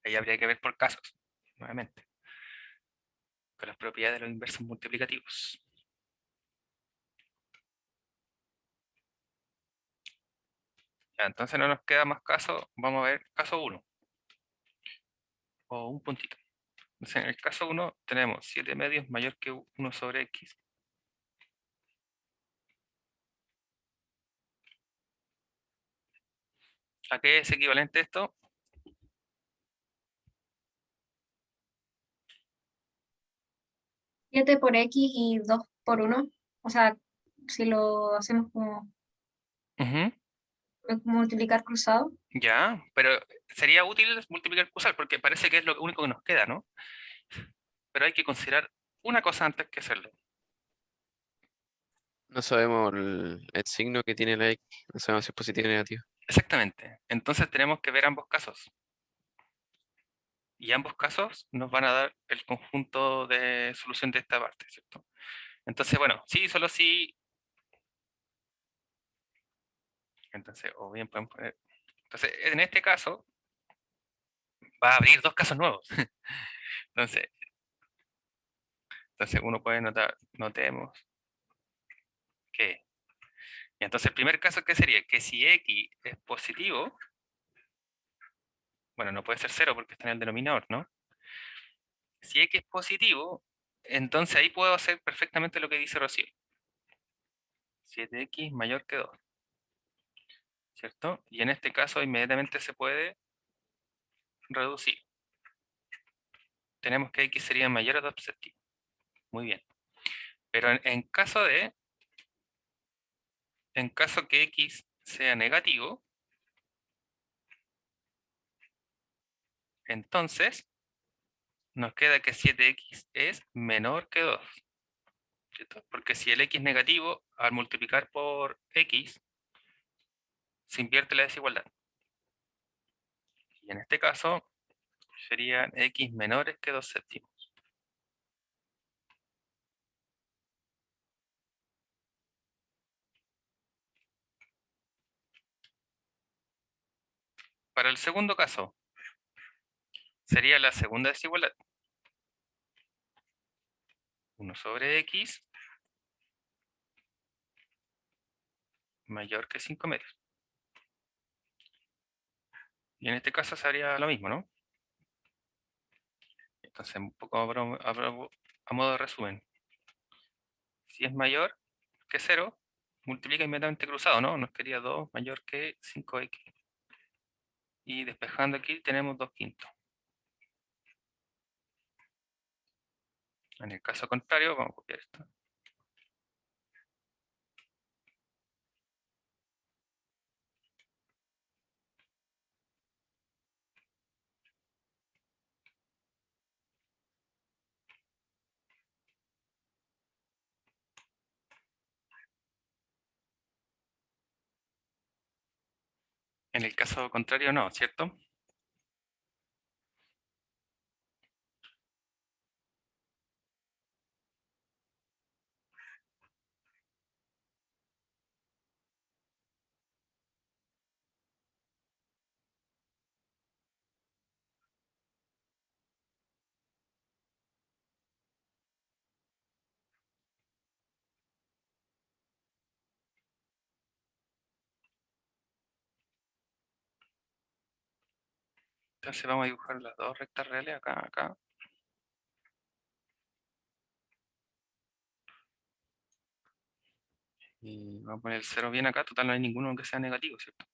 Ahí habría que ver por casos, nuevamente, con las propiedades de los inversos multiplicativos. Ya, entonces no nos queda más caso. Vamos a ver caso 1. O un puntito. Entonces, en el caso 1 tenemos 7 medios mayor que 1 sobre x. ¿A qué es equivalente esto? 7 por x y 2 por 1. O sea, si lo hacemos como Ujú. multiplicar cruzado. Ya, pero sería útil multiplicar cruzar porque parece que es lo único que nos queda, ¿no? Pero hay que considerar una cosa antes que hacerlo. No sabemos el signo que tiene la X. No sabemos si es positivo o negativo. Exactamente. Entonces tenemos que ver ambos casos. Y ambos casos nos van a dar el conjunto de solución de esta parte, ¿cierto? Entonces, bueno, sí, solo sí. Entonces, o bien podemos poner. Entonces, en este caso, va a abrir dos casos nuevos. Entonces, uno puede notar, notemos que. Y entonces, el primer caso, ¿qué sería? Que si x es positivo, bueno, no puede ser cero porque está en el denominador, ¿no? Si x es positivo, entonces ahí puedo hacer perfectamente lo que dice Rocío. 7x mayor que 2, ¿cierto? Y en este caso inmediatamente se puede reducir. Tenemos que x sería mayor a 2 séptimos. Muy bien. Pero en caso que x sea negativo, entonces nos queda que 7x es menor que 2, ¿cierto? Porque si el x es negativo, al multiplicar por x, se invierte la desigualdad. Y en este caso, serían x menores que 2 séptimos. Para el segundo caso, sería la segunda desigualdad. 1 sobre x mayor que 5 medios. Y en este caso sería lo mismo, ¿no? Entonces, un poco a modo de resumen. Si es mayor que 0, multiplica inmediatamente cruzado, ¿no? Nos quería 2 mayor que 5x. Y despejando aquí tenemos 2 quintos. En el caso contrario, vamos a copiar esto. En el caso contrario no, ¿cierto? Entonces vamos a dibujar las dos rectas reales acá. Y vamos a poner el 0 bien acá. Total, no hay ninguno que sea negativo, ¿cierto?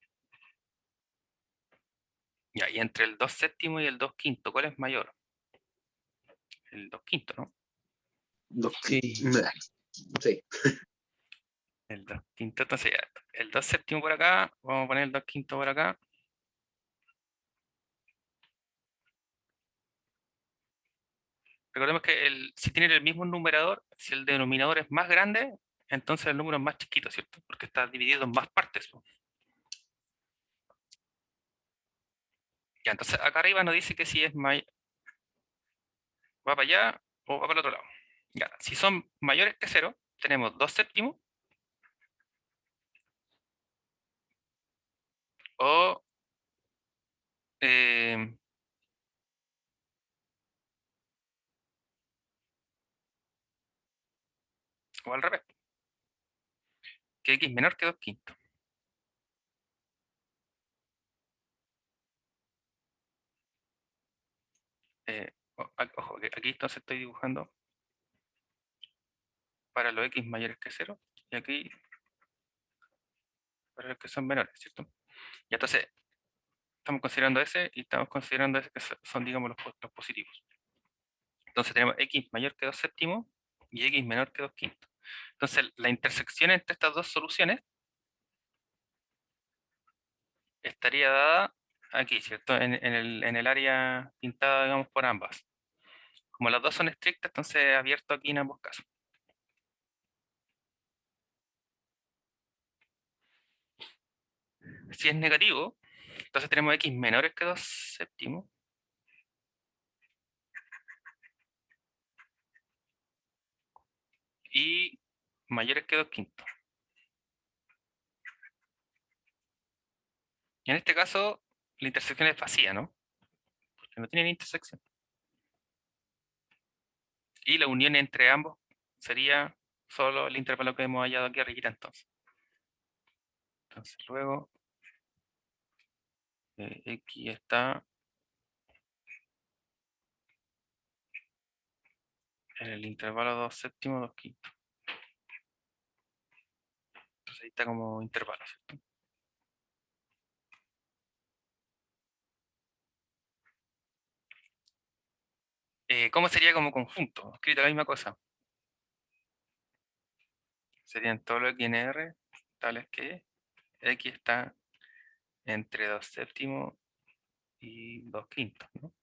Ya, y entre el 2 séptimo y el 2 quinto, ¿cuál es mayor? El 2 quinto, ¿no? Sí. Sí. El 2 quinto, entonces ya, el 2 séptimo por acá, vamos a poner el 2 quinto por acá. Recordemos que si tienen el mismo numerador, si el denominador es más grande, entonces el número es más chiquito, ¿cierto? Porque está dividido en más partes, po. Ya, entonces acá arriba nos dice que si es va para allá o va para el otro lado. Ya, si son mayores que 0, tenemos 2 séptimos o, eh, o al revés, que x menor que 2 quintos. Ojo, que aquí entonces estoy dibujando para los x mayores que 0 y aquí para los que son menores, ¿cierto? Y entonces estamos considerando ese y estamos considerando ese que son, digamos, los positivos. Entonces tenemos x mayor que 2 séptimos y x menor que 2 quintos. Entonces la intersección entre estas dos soluciones estaría dada aquí, ¿cierto? En el área pintada, digamos, por ambas. Como las dos son estrictas, entonces abierto aquí en ambos casos. Si es negativo, entonces tenemos x menores que 2 séptimos y mayores que 2 quintos. Y en este caso, la intersección es vacía, ¿no? Porque no tienen intersección. Y la unión entre ambos sería solo el intervalo que hemos hallado aquí arriba entonces. Entonces luego x está en el intervalo 2 séptimos, 2 quintos. Entonces ahí está como intervalo, ¿cierto? ¿Cómo sería como conjunto? Escrita la misma cosa. Serían todos los x en R, tales que x está entre 2 séptimos y 2 quintos, ¿no?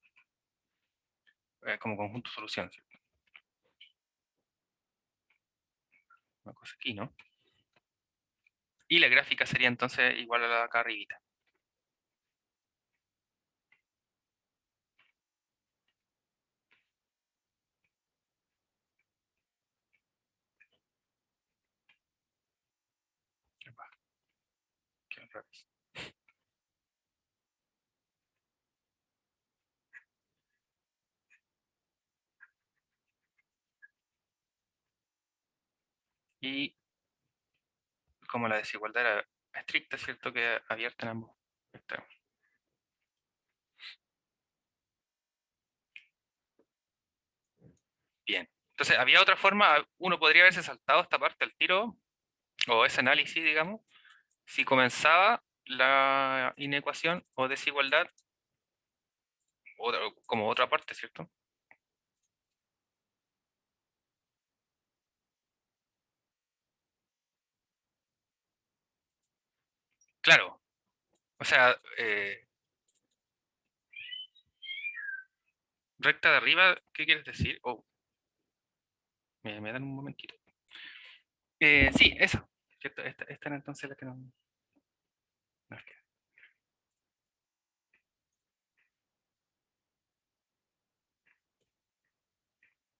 Como conjunto solución, ¿cierto? Una cosa aquí, ¿no? Y la gráfica sería entonces igual a la de acá arribita. Que al revés. Y como la desigualdad era estricta, ¿cierto? Que abierta en ambos extremos. Bien. Entonces, había otra forma, uno podría haberse saltado esta parte al tiro, o ese análisis, digamos, si comenzaba la inecuación o desigualdad como otra parte, ¿cierto? Claro, o sea, recta de arriba, ¿qué quieres decir? Oh, me dan un momentito. Sí, esa, ¿cierto? Esta era entonces la que nos queda.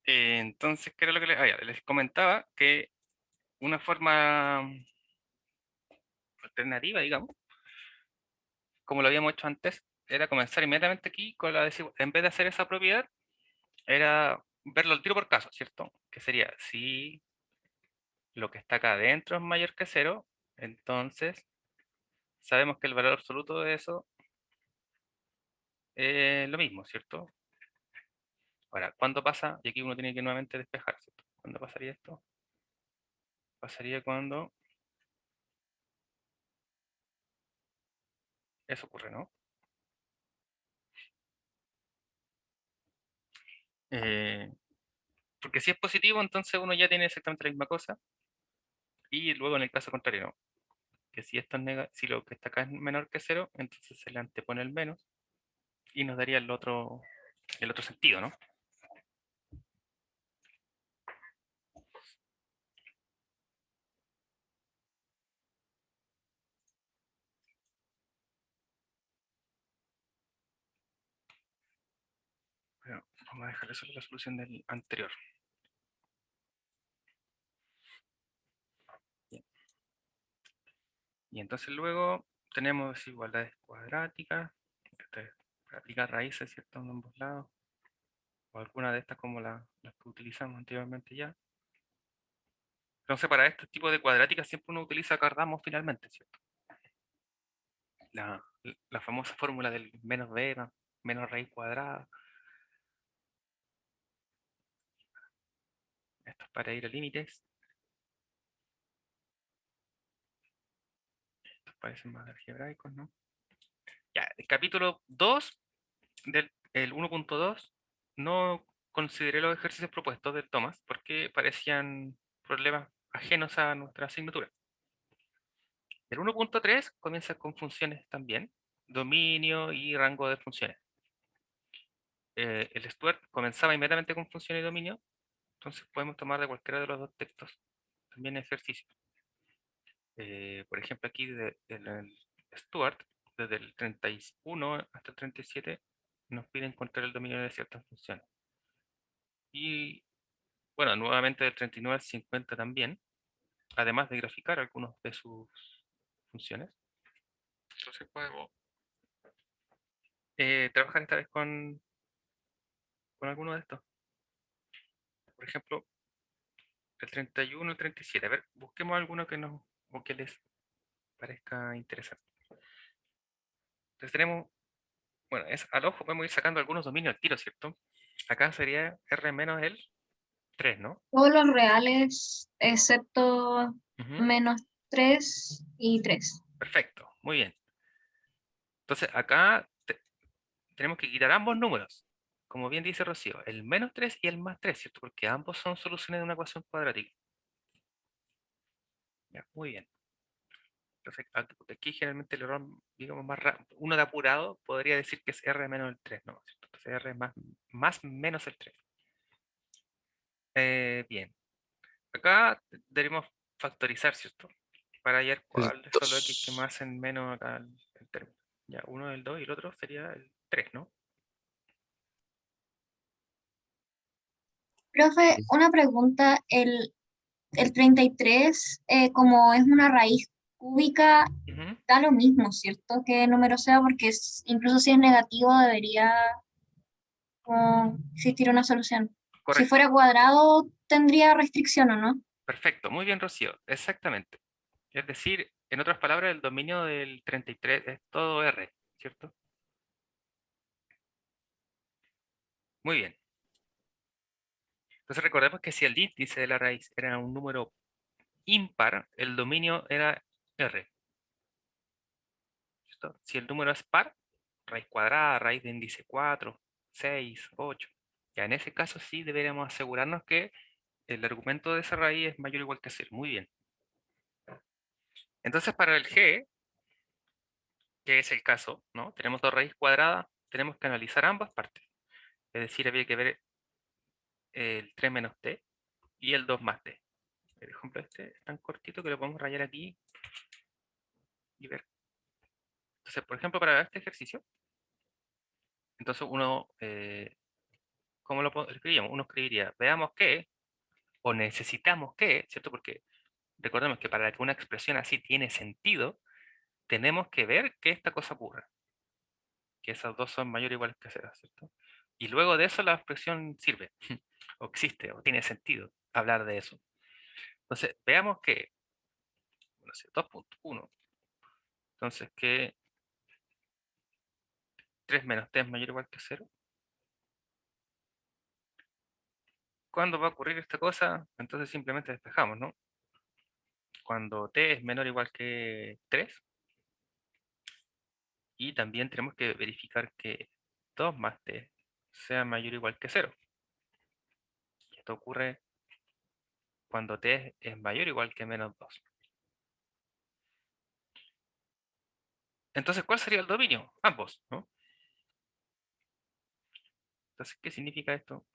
Entonces, ¿qué era lo que les comentaba? Que una forma alternativa, digamos, como lo habíamos hecho antes, era comenzar inmediatamente aquí con la desigualdad. En vez de hacer esa propiedad, era verlo al tiro por caso, ¿cierto? Que sería, si lo que está acá adentro es mayor que 0, entonces sabemos que el valor absoluto de eso lo mismo, ¿cierto? Ahora, ¿cuándo pasa? Y aquí uno tiene que nuevamente despejar, ¿cierto? ¿Cuándo pasaría esto? Pasaría cuando eso ocurre, ¿no? Eh, porque si es positivo, entonces uno ya tiene exactamente la misma cosa. Y luego en el caso contrario, ¿no? Que si esto es si lo que está acá es menor que cero, entonces se le antepone el menos y nos daría el otro sentido, ¿no? Bueno, vamos a dejar eso en la solución del anterior. Bien. Y entonces luego tenemos desigualdades cuadráticas, para aplicar raíces, ¿cierto? En ambos lados, o alguna de estas como las que utilizamos anteriormente ya. Entonces para este tipo de cuadráticas siempre uno utiliza Cardano finalmente, ¿cierto? La famosa fórmula del menos b menos raíz cuadrada. Esto es para ir a límites. Estos parecen más algebraicos, ¿no? Ya, el capítulo 2 del el 1.2 no consideré los ejercicios propuestos del Thomas porque parecían problemas ajenos a nuestra asignatura. El 1.3 comienza con funciones también, dominio y rango de funciones. El Stuart comenzaba inmediatamente con función y dominio, entonces podemos tomar de cualquiera de los dos textos también ejercicios. Por ejemplo, aquí en el Stuart, desde el 31 hasta el 37, nos pide encontrar el dominio de ciertas funciones. Y bueno, nuevamente del 39 al 50 también, además de graficar algunas de sus funciones. Entonces podemos trabajar esta vez con alguno de estos. Por ejemplo, el 31 al 37. A ver, busquemos alguno que nos o que les parezca interesante. Entonces tenemos, bueno, al ojo podemos ir sacando algunos dominios al tiro, ¿cierto? Acá sería R menos el 3, ¿no? Todos los reales, excepto Ujú. -3 y 3. Perfecto, muy bien. Entonces acá tenemos que quitar ambos números. Como bien dice Rocío, el -3 y el +3, ¿cierto? Porque ambos son soluciones de una ecuación cuadrática. Ya, muy bien. Entonces, aquí generalmente el error, digamos, uno de apurado podría decir que es R menos el 3, ¿no? ¿Cierto? Entonces R es más menos el 3. Bien. Acá debemos factorizar, ¿cierto? Para hallar El cuáles son los X que 2. más hacen menos acá el término. Ya, uno del 2 y el otro sería el 3, ¿no? Profe, una pregunta, el 33, como es una raíz cúbica, Ujú, da lo mismo, ¿cierto? Que número sea, porque incluso si es negativo debería existir una solución. Si correcto. fuera cuadrado, tendría restricción, ¿o no? Perfecto. Muy bien, Rocío. Exactamente. Es decir, en otras palabras, el dominio del 33 es todo R, ¿cierto? Muy bien. Entonces recordemos que si el índice de la raíz era un número impar, el dominio era R. ¿Cierto? Si el número es par, raíz cuadrada, raíz de índice 4, 6, 8. Ya en ese caso sí deberíamos asegurarnos que el argumento de esa raíz es mayor o igual que 0. Muy bien. Entonces para el G, que es el caso, ¿no? Tenemos dos raíces cuadradas, tenemos que analizar ambas partes. Es decir, había que ver el 3 menos t y el 2 más t. Por ejemplo, este es tan cortito que lo podemos rayar aquí y ver. Entonces, por ejemplo, para este ejercicio, entonces uno, ¿cómo lo escribiríamos? Uno escribiría, veamos que, o necesitamos que, ¿cierto? Porque recordemos que para que una expresión así tiene sentido, tenemos que ver que esta cosa ocurra. Que esas dos son mayores o iguales que 0, ¿cierto? Y luego de eso la expresión sirve, o existe, o tiene sentido hablar de eso. Entonces, veamos que, no sé, 2.1. Entonces, que 3 menos t es mayor o igual que 0. ¿Cuándo va a ocurrir esta cosa? Entonces simplemente despejamos, ¿no? Cuando t es menor o igual que 3. Y también tenemos que verificar que 2 más t sea mayor o igual que 0. Esto ocurre cuando t es mayor o igual que menos 2. Entonces, ¿cuál sería el dominio? Ambos, ¿no? Entonces, ¿qué significa esto?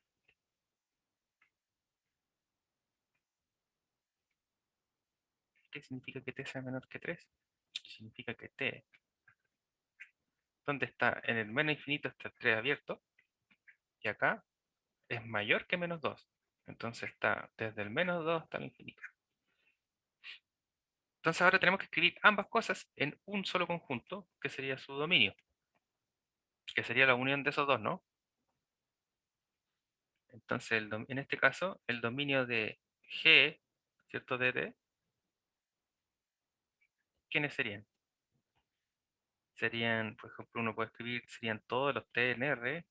¿Qué significa que t sea menor que 3? Significa que t, donde está en el menos infinito está el 3 abierto, y acá es mayor que menos 2. Entonces está desde el menos 2 hasta el infinito. Entonces ahora tenemos que escribir ambas cosas en un solo conjunto, que sería su dominio, que sería la unión de esos dos, ¿no? Entonces, en este caso, el dominio de G, ¿cierto? De D, ¿quiénes serían? Serían, por ejemplo, uno puede escribir, serían todos los T en R,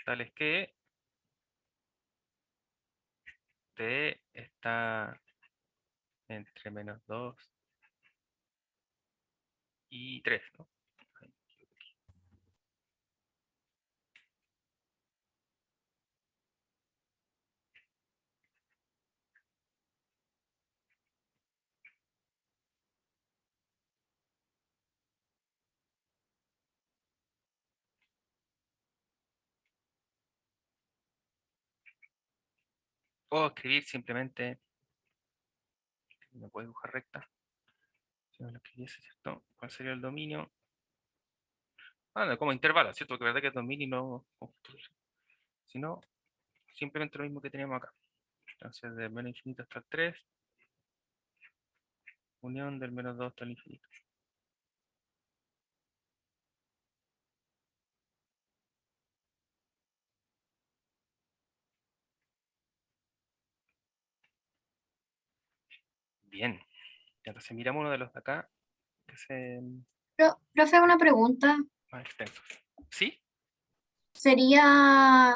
tales que T está entre menos 2 y 3, ¿no? Puedo escribir simplemente, no puedo dibujar recta, si no lo escribiese, ¿cierto? ¿Cuál sería el dominio? Ah, no, como intervalo, ¿cierto? Porque es verdad que es dominio y no conjunto, sino simplemente lo mismo que teníamos acá. Entonces, del menos infinito hasta el 3, unión del menos 2 hasta el infinito. Bien, entonces miramos uno de los de acá, que es Profe, una pregunta. más extenso. ¿Sí? Sería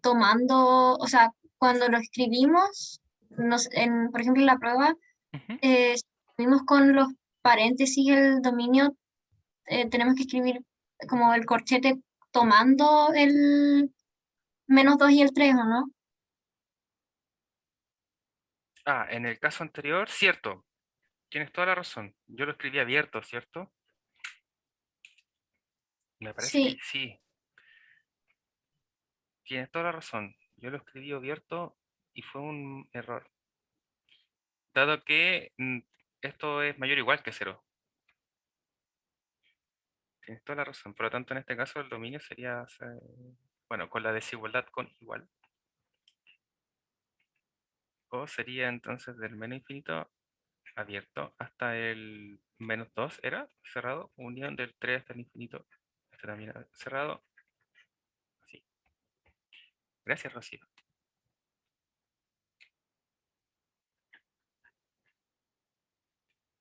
tomando, o sea, cuando lo escribimos, por ejemplo, en la prueba, Ujú. escribimos con los paréntesis el dominio, tenemos que escribir como el corchete tomando el menos 2 y el 3, ¿o no? Ah, en el caso anterior, cierto, tienes toda la razón. Yo lo escribí abierto, ¿cierto? Me parece que Sí, sí, tienes toda la razón. Yo lo escribí abierto y fue un error. Dado que esto es mayor o igual que 0. Tienes toda la razón. Por lo tanto, en este caso el dominio sería, bueno, con la desigualdad con igual. O sería entonces del menos infinito abierto hasta el menos 2 era cerrado, unión del 3 hasta el infinito. Este también era cerrado. Así. Gracias, Rocío.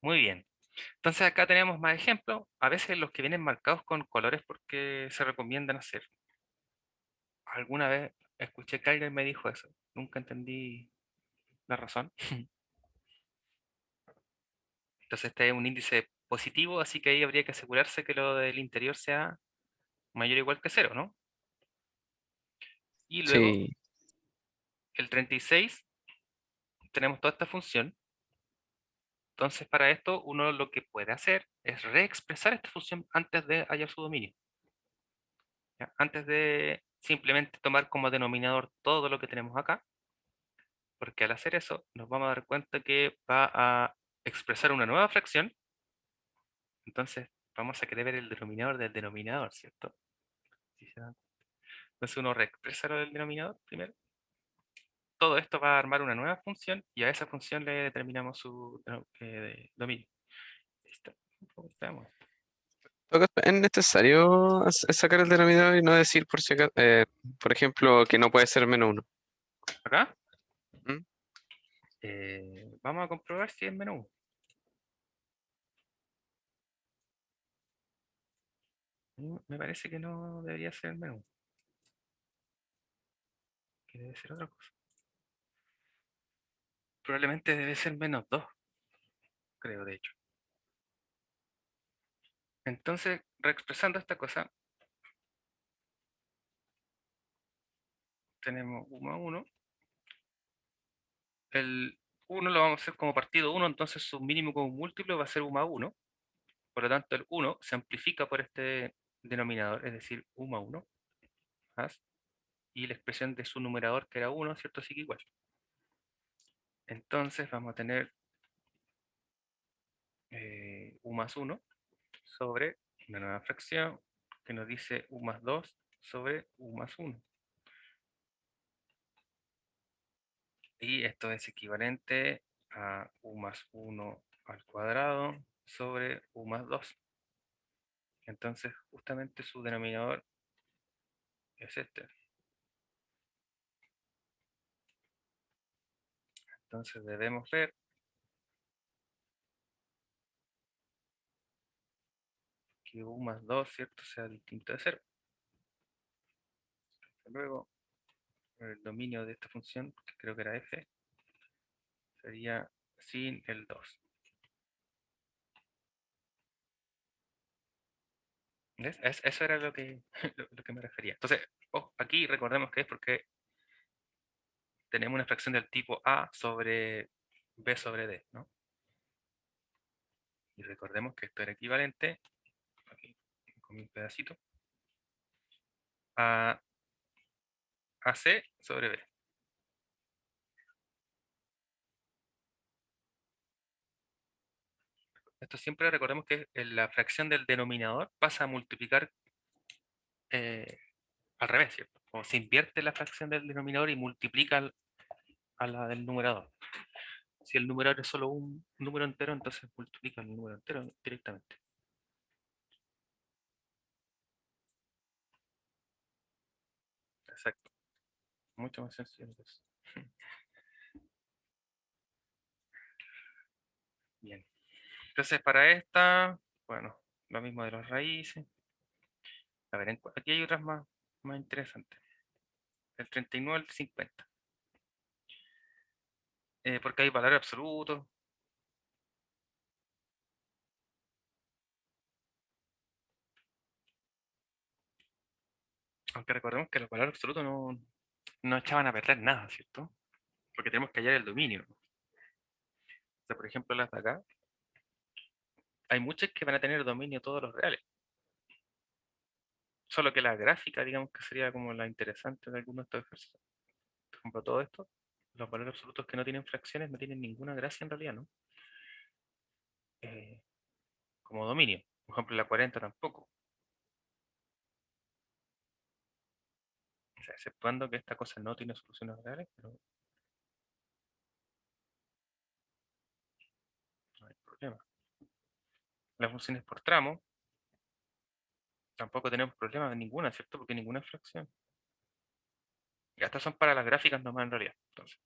Muy bien. Entonces acá tenemos más ejemplos. A veces los que vienen marcados con colores porque se recomiendan hacer. Alguna vez escuché que alguien me dijo eso. Nunca entendí la razón. Entonces este es un índice positivo, así que ahí habría que asegurarse que lo del interior sea mayor o igual que 0, ¿no? Y luego Sí, el 36 tenemos toda esta función. Entonces para esto uno lo que puede hacer es reexpresar esta función antes de hallar su dominio. ¿Ya? Antes de simplemente tomar como denominador todo lo que tenemos acá, porque al hacer eso nos vamos a dar cuenta que va a expresar una nueva fracción. Entonces vamos a querer ver el denominador del denominador, ¿cierto? ¿Sí se dan? Entonces uno reexpresa lo del denominador primero. Todo esto va a armar una nueva función y a esa función le determinamos su dominio. Listo. Veamos. ¿es necesario sacar el denominador y no decir por si por ejemplo, que no puede ser menos uno? Acá ¿Mm? vamos a comprobar si es menú. Me parece que no debería ser el menú, que debe ser otra cosa. Probablemente debe ser -2, creo, de hecho. Entonces, reexpresando esta cosa, tenemos u más 1. El 1 lo vamos a hacer como partido 1, entonces su mínimo como múltiplo va a ser u más 1. Por lo tanto, el 1 se amplifica por este denominador, es decir, u más 1, más, y la expresión de su numerador, que era 1, ¿cierto? Sigue igual. Entonces vamos a tener u más 1 sobre una nueva fracción que nos dice u más 2 sobre u más 1. Y esto es equivalente a u más 1 al cuadrado sobre u más 2. Entonces, justamente su denominador es este. Entonces debemos ver que u más 2, ¿cierto?, sea distinto de 0. Luego, el dominio de esta función, que creo que era f, sería sin el 2. ¿Ves? Eso era lo que, lo que me refería. Entonces, aquí recordemos que es porque tenemos una fracción del tipo a sobre b sobre d, ¿no? Y recordemos que esto era equivalente, aquí con mi pedacito, a ac sobre b. Esto siempre recordemos que la fracción del denominador pasa a multiplicar eh, al revés, ¿cierto? O se invierte la fracción del denominador y multiplica a la del numerador. Si el numerador es solo un número entero, entonces multiplica el número entero directamente. Exacto. Mucho más sencillo que eso. Bien. Entonces para esta, bueno, lo mismo de las raíces. A ver, aquí hay otras más interesantes. El 39 al 50. Porque hay valor absoluto. Aunque recordemos que los valores absolutos no echaban a perder nada, ¿cierto? Porque tenemos que hallar el dominio. O sea, por ejemplo, las de acá, hay muchas que van a tener dominio todos los reales. Solo que la gráfica, digamos que sería como la interesante de algunos de estos ejercicios. Por ejemplo, todo esto, los valores absolutos que no tienen fracciones no tienen ninguna gracia en realidad, ¿no? Como dominio. Por ejemplo, la 40 tampoco. O sea, exceptuando que esta cosa no tiene soluciones reales, pero no hay problema. Las funciones por tramo, tampoco tenemos problema de ninguna, ¿cierto? Porque ninguna es fracción. Y estas son para las gráficas nomás en realidad. Entonces,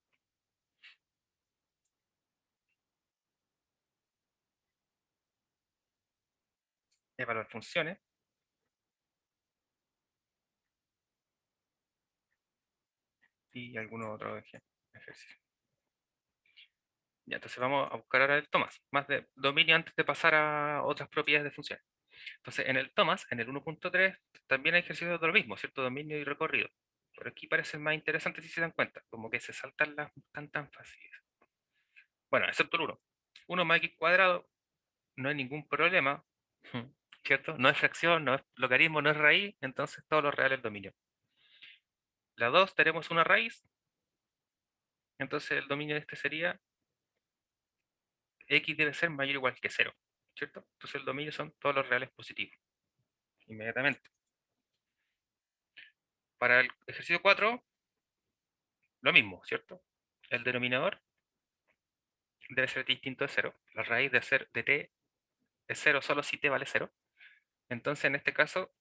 evaluar funciones. Y algunos otros ejercicios. Ya, entonces vamos a buscar ahora el Thomas, más de dominio antes de pasar a otras propiedades de funciones. Entonces, en el Thomas, en el 1.3, también hay ejercicios de lo mismo, ¿cierto? Dominio y recorrido. Pero aquí parecen más interesantes si se dan cuenta, como que se saltan las tan fáciles. Bueno, excepto el 1. 1 más x cuadrado, no hay ningún problema, ¿cierto? No es fracción, no es logaritmo, no es raíz, entonces todos los reales dominio. La 2 tenemos una raíz, entonces el dominio de este sería x debe ser mayor o igual que 0, ¿cierto? Entonces el dominio son todos los reales positivos, inmediatamente. Para el ejercicio 4, lo mismo, ¿cierto? El denominador debe ser distinto de 0. La raíz de t es 0 solo si t vale 0. Entonces en este caso,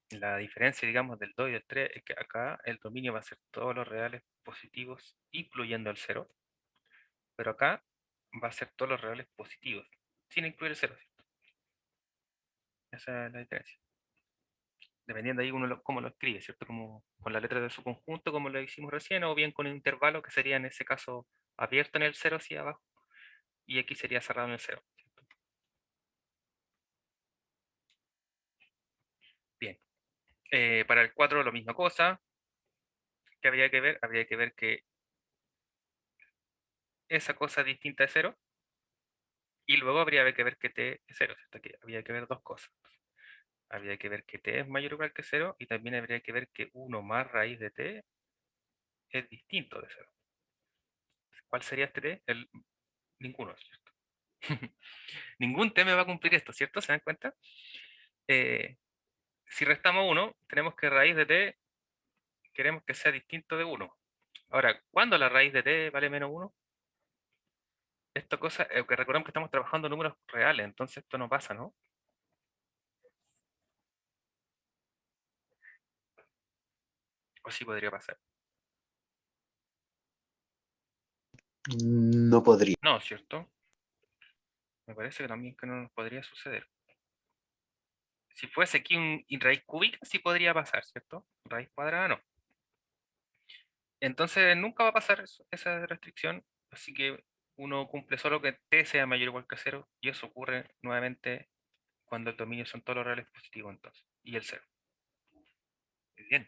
la diferencia, digamos, del 2 y del 3 es que acá el dominio va a ser todos los reales positivos, incluyendo el 0. Pero acá va a ser todos los reales positivos, sin incluir el 0. Esa es la diferencia. Dependiendo ahí uno cómo lo escribe, ¿cierto? Como con la letra de su conjunto, como lo hicimos recién, o bien con un intervalo que sería en ese caso abierto en el 0 hacia abajo, y X sería cerrado en el 0. Bien. Para el 4 lo misma cosa. ¿Qué habría que ver? Habría que ver que esa cosa es distinta de 0, y luego habría que ver que t es 0, ¿cierto? Que habría que ver dos cosas. Habría que ver que t es mayor o igual que 0, y también habría que ver que 1 más raíz de t es distinto de 0. ¿Cuál sería este t? Ninguno, ¿cierto? Ningún t me va a cumplir esto, ¿cierto? ¿Se dan cuenta? Si restamos 1, tenemos que raíz de t queremos que sea distinto de 1. Ahora, ¿cuándo la raíz de t vale menos 1? Esta cosa, que recordemos que estamos trabajando en números reales, entonces esto no pasa, ¿no? O sí podría pasar. No podría. No, ¿cierto? Me parece que también que no nos podría suceder. Si fuese aquí un raíz cúbica, sí podría pasar, ¿cierto? Raíz cuadrada no. Entonces nunca va a pasar esa restricción, así que uno cumple solo que t sea mayor o igual que 0, y eso ocurre nuevamente cuando el dominio son todos los reales positivos entonces, y el 0. Muy bien.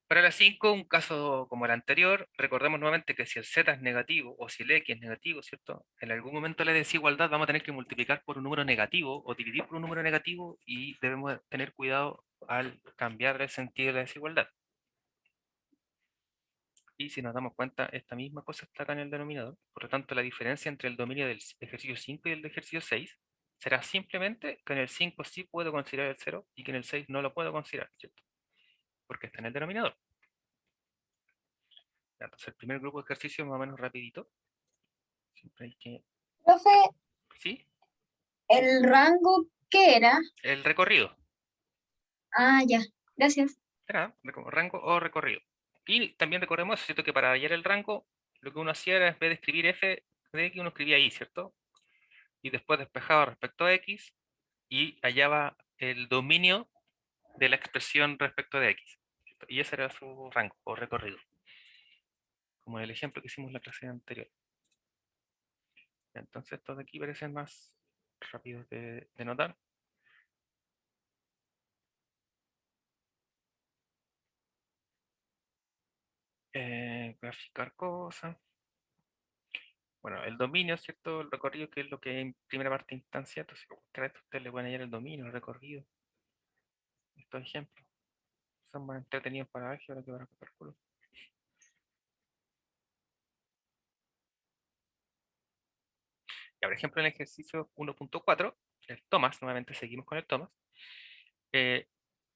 Para la 5, un caso como el anterior, recordemos nuevamente que si el z es negativo o si el x es negativo, ¿cierto? En algún momento de la desigualdad vamos a tener que multiplicar por un número negativo o dividir por un número negativo, y debemos tener cuidado al cambiar el sentido de la desigualdad. Y si nos damos cuenta, esta misma cosa está acá en el denominador. Por lo tanto, la diferencia entre el dominio del ejercicio 5 y el de ejercicio 6 será simplemente que en el 5 sí puedo considerar el 0 y que en el 6 no lo puedo considerar, ¿cierto? Porque está en el denominador. Entonces, el primer grupo de ejercicios más o menos rapidito. Siempre hay que... Profe, ¿Sí? ¿el rango qué era? El recorrido. Ah, ya, gracias. Era como rango o recorrido. Y también recordemos, ¿cierto? Que para hallar el rango, lo que uno hacía era, en vez de escribir f de x, uno escribía y, ¿cierto? Y después despejaba respecto a x y hallaba el dominio de la expresión respecto de x, ¿cierto? Y ese era su rango o recorrido, como en el ejemplo que hicimos en la clase anterior. Entonces estos de aquí parecen más rápidos de notar. Graficar cosas. Bueno, el dominio, ¿cierto? El recorrido, que es lo que en primera parte de instancia. Entonces, ustedes le pueden hallar el dominio, el recorrido. Estos ejemplos son más entretenidos para álgebra que para cálculo. Ya, por ejemplo, en el ejercicio 1.4, el Thomas, nuevamente seguimos con el Thomas.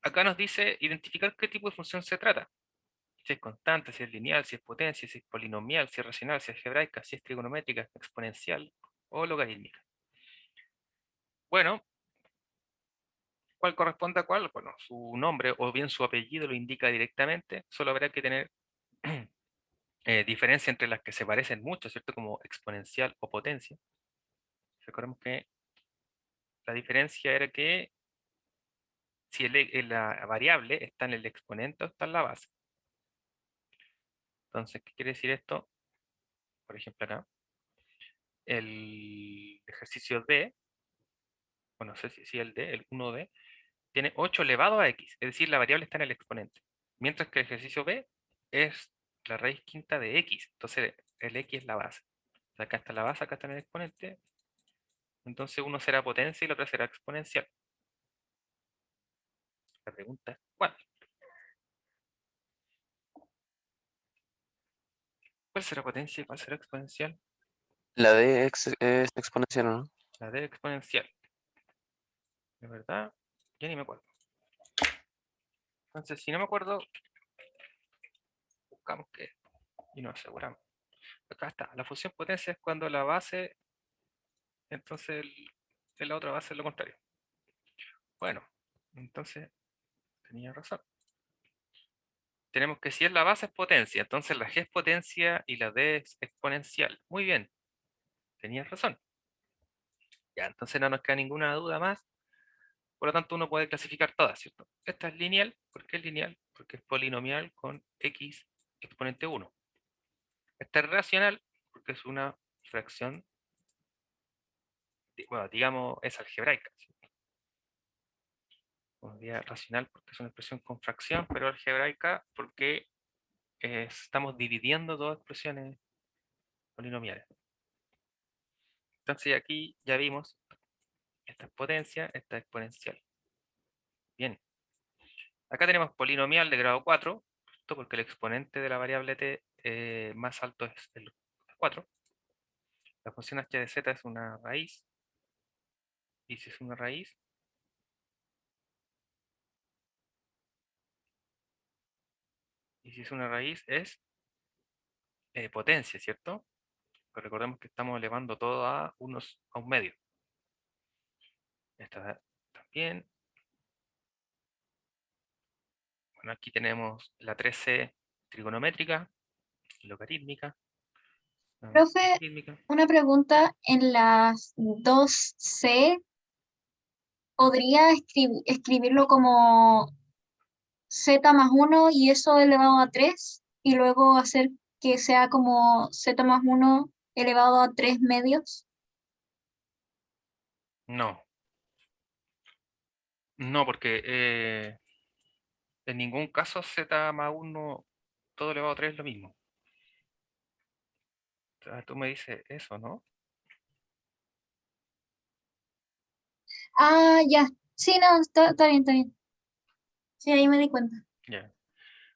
Acá nos dice identificar qué tipo de función se trata. Si es constante, si es lineal, si es potencia, si es polinomial, si es racional, si es algebraica, si es trigonométrica, exponencial o logarítmica. Bueno, ¿cuál corresponde a cuál? Bueno, su nombre o bien su apellido lo indica directamente. Solo habrá que tener diferencia entre las que se parecen mucho, ¿cierto? Como exponencial o potencia. Recordemos que la diferencia era que si la variable está en el exponente o está en la base. Entonces, ¿qué quiere decir esto? Por ejemplo, acá, el ejercicio D, bueno, no sé si el D, el 1D, tiene 8 elevado a x, es decir, la variable está en el exponente. Mientras que el ejercicio B es la raíz quinta de x, entonces el x es la base. O sea, acá está la base, acá está en el exponente, entonces uno será potencia y la otra será exponencial. La pregunta es, ¿cuál? ¿Cuál será potencia y cuál será exponencial? La D es exponencial, ¿no? La D exponencial. ¿De verdad? Ya ni me acuerdo. Entonces, si no me acuerdo, buscamos qué y nos aseguramos. Acá está. La función potencia es cuando la base, entonces la otra base es lo contrario. Bueno, entonces tenía razón. Tenemos que si es la base es potencia, entonces la G es potencia y la D es exponencial. Muy bien, tenías razón. Ya, entonces no nos queda ninguna duda más. Por lo tanto, uno puede clasificar todas, ¿cierto? Esta es lineal. ¿Por qué es lineal? Porque es polinomial con x exponente 1. Esta es racional porque es una fracción, bueno, digamos, es algebraica, ¿cierto? Bueno, diría racional porque es una expresión con fracción, pero algebraica porque estamos dividiendo dos expresiones polinomiales. Entonces aquí ya vimos, esta es potencia, esta es exponencial. Bien. Acá tenemos polinomial de grado 4, ¿cierto? Porque el exponente de la variable t más alto es el 4. La función h de z es una raíz. Y si es una raíz, es potencia, ¿cierto? Pero recordemos que estamos elevando todo a un medio. Esta también. Bueno, aquí tenemos la 3c trigonométrica, logarítmica, Profe, logarítmica. una pregunta, en las 2C, ¿podría escribirlo como z más 1 y eso elevado a 3 y luego hacer que sea como z más 1 elevado a 3 medios? No, no, porque en ningún caso z más 1 todo elevado a 3 es lo mismo. Tú me dices eso, ¿no? Ah, ya. Sí, no, está bien, está bien. Sí, ahí me di cuenta. Ya.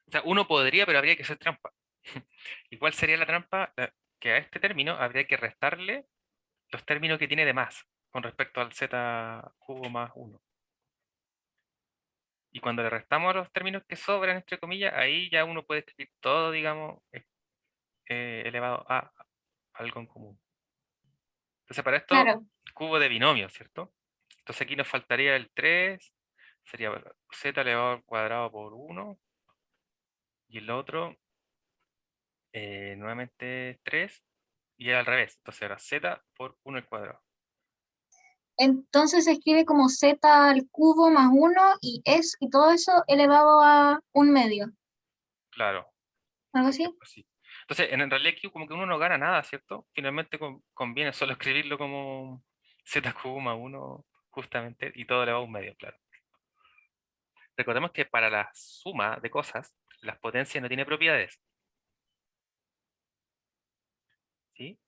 O sea, uno podría, pero habría que hacer trampa. ¿Y cuál sería la trampa? Que a este término habría que restarle los términos que tiene de más con respecto al z cubo más 1. Y cuando le restamos los términos que sobran, entre comillas, ahí ya uno puede escribir todo, digamos, elevado a algo en común. Entonces, para esto, Claro. cubo de binomio, ¿cierto? Entonces aquí nos faltaría el 3, sería z elevado al cuadrado por 1, y el otro, nuevamente 3, y al revés, entonces era z por 1 al cuadrado. Entonces se escribe como z al cubo más 1 y todo eso elevado a un medio. Claro, ¿Algo por así? ejemplo, sí. Entonces, en realidad aquí como que uno no gana nada, ¿cierto? Finalmente conviene solo escribirlo como z cubo más 1, justamente, y todo elevado a un medio, claro. Recordemos que para la suma de cosas, las potencias no tienen propiedades, ¿sí?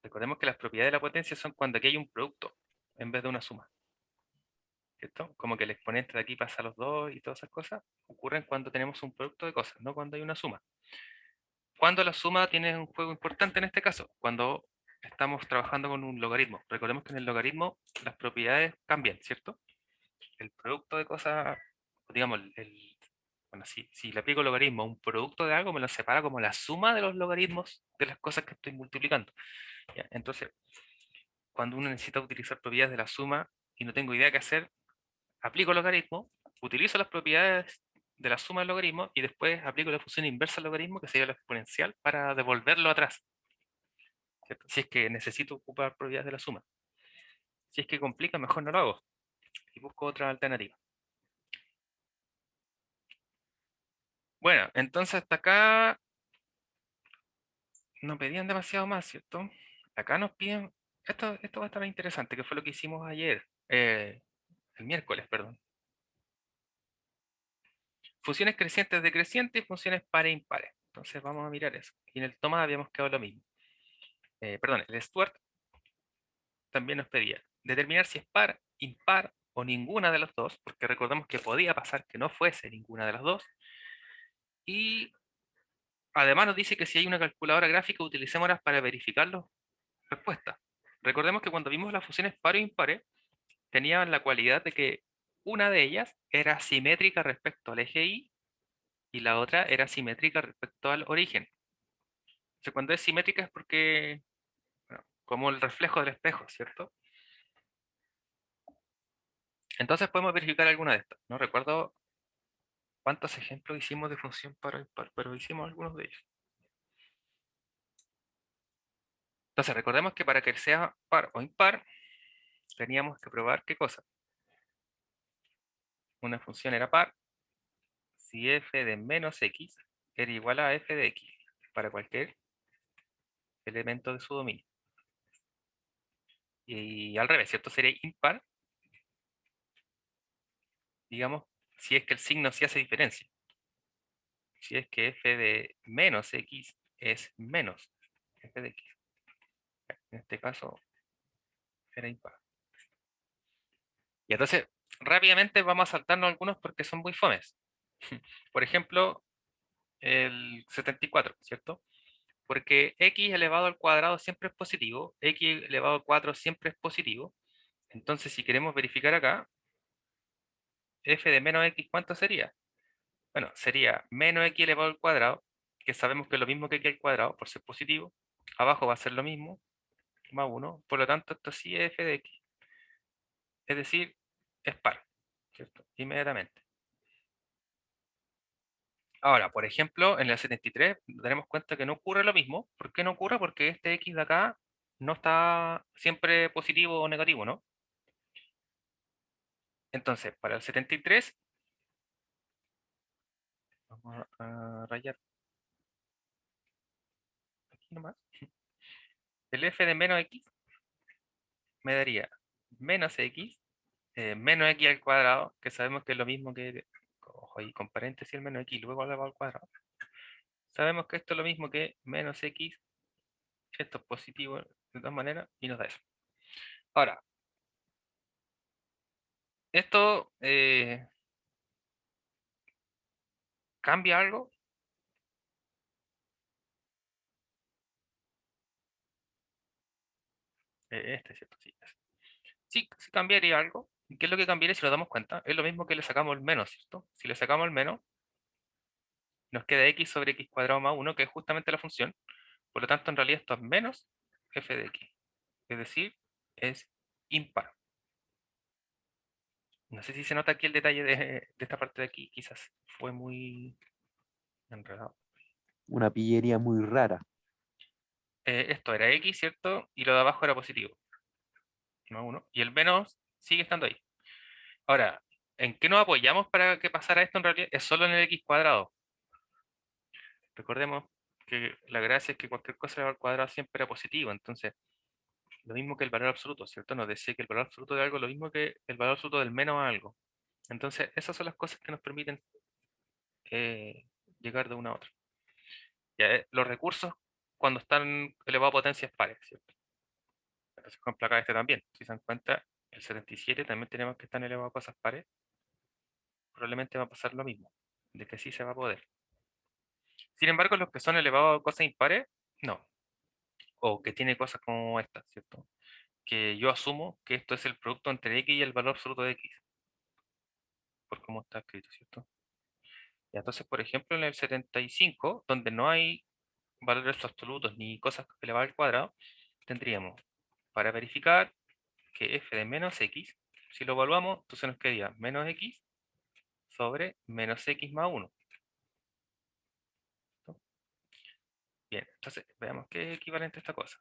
Recordemos que las propiedades de la potencia son cuando aquí hay un producto, en vez de una suma, ¿cierto? Como que el exponente de aquí pasa a los dos y todas esas cosas, ocurren cuando tenemos un producto de cosas, no cuando hay una suma. Cuando la suma tiene un juego importante en este caso, cuando estamos trabajando con un logaritmo. Recordemos que en el logaritmo las propiedades cambian, ¿cierto? El producto de cosas, digamos, bueno, si le aplico logaritmo a un producto de algo, me lo separa como la suma de los logaritmos de las cosas que estoy multiplicando. ¿Ya? Entonces, cuando uno necesita utilizar propiedades de la suma y no tengo idea qué hacer, aplico el logaritmo, utilizo las propiedades de la suma del logaritmo y después aplico la función inversa al logaritmo, que sería la exponencial, para devolverlo atrás, ¿cierto? Si es que necesito ocupar propiedades de la suma. Si es que complica, mejor no lo hago y busco otra alternativa. Bueno, entonces hasta acá no pedían demasiado más, ¿cierto? Acá nos piden, esto va a estar interesante, que fue lo que hicimos ayer, el miércoles, perdón. Funciones crecientes decrecientes y funciones pares e impares. Entonces vamos a mirar eso. Y en el toma habíamos quedado lo mismo. Perdón, el Stuart también nos pedía determinar si es par, impar o ninguna de las dos, porque recordemos que podía pasar que no fuese ninguna de las dos. Y además nos dice que si hay una calculadora gráfica, utilicémoslas para verificar las respuestas. Recordemos que cuando vimos las funciones par o impares, tenían la cualidad de que una de ellas era simétrica respecto al eje Y y la otra era simétrica respecto al origen. O sea, cuando es simétrica es porque, bueno, como el reflejo del espejo, ¿cierto? Entonces podemos verificar alguna de estas. No recuerdo cuántos ejemplos hicimos de función par o impar, pero hicimos algunos de ellos. Entonces, recordemos que para que sea par o impar, teníamos que probar qué cosa. Una función era par si f de menos x era igual a f de x para cualquier elemento de su dominio. Y al revés, ¿cierto? Sería impar, digamos, si es que el signo sí hace diferencia. Si es que f de menos x es menos f de x. En este caso, era impar. Y entonces, rápidamente vamos a saltarnos algunos porque son muy fomes. Por ejemplo, el 74, ¿cierto? Porque x elevado al cuadrado siempre es positivo, x elevado al 4 siempre es positivo. Entonces, si queremos verificar acá, f de menos x, ¿cuánto sería? Bueno, sería menos x elevado al cuadrado, que sabemos que es lo mismo que x al cuadrado, por ser positivo. Abajo va a ser lo mismo, más 1. Por lo tanto, esto sí es f de x. Es decir, es par, ¿cierto? Inmediatamente. Ahora, por ejemplo, en el 73 nos daremos cuenta que no ocurre lo mismo. ¿Por qué no ocurre? Porque este x de acá no está siempre positivo o negativo, ¿no? Entonces, para el 73, vamos a rayar aquí nomás, el f de menos x me daría menos x, menos x al cuadrado, que sabemos que es lo mismo que, ojo ahí, con paréntesis el menos x, luego elevado al cuadrado. Sabemos que esto es lo mismo que menos x, esto es positivo de todas maneras, y nos da eso. Ahora, esto cambia algo. Este, ¿cierto? Sí, sí, sí cambiaría algo. ¿Y qué es lo que cambiaría si nos damos cuenta? Es lo mismo que le sacamos el menos, ¿cierto? Si le sacamos el menos, nos queda x sobre x cuadrado más 1, que es justamente la función. Por lo tanto, en realidad esto es menos f de x. Es decir, es impar. No sé si se nota aquí el detalle de esta parte de aquí. Quizás fue muy enredado. Una pillería muy rara. Esto era x, ¿cierto? Y lo de abajo era positivo. Más 1. Y el menos sigue estando ahí. Ahora, ¿en qué nos apoyamos para que pasara esto en realidad? Es solo en el x cuadrado. Recordemos que la gracia es que cualquier cosa elevado al cuadrado siempre era positivo. Entonces, lo mismo que el valor absoluto, ¿cierto? Nos decía que el valor absoluto de algo es lo mismo que el valor absoluto del menos a algo. Entonces, esas son las cosas que nos permiten llegar de una a otra. Ya, los recursos cuando están elevados a potencias pares, ¿cierto? Entonces, con placa este también. Si se dan cuenta, el 77 también tenemos que estar elevado a cosas pares. Probablemente va a pasar lo mismo, de que sí se va a poder. Sin embargo, los que son elevados a cosas impares, no. O que tiene cosas como esta, ¿cierto? Que yo asumo que esto es el producto entre x y el valor absoluto de x, por cómo está escrito, ¿cierto? Y entonces, por ejemplo, en el 75, donde no hay valores absolutos ni cosas elevadas al cuadrado, tendríamos, para verificar que f de menos x, si lo evaluamos, entonces nos quedaría menos x sobre menos x más 1. ¿No? Bien, entonces veamos qué es equivalente a esta cosa.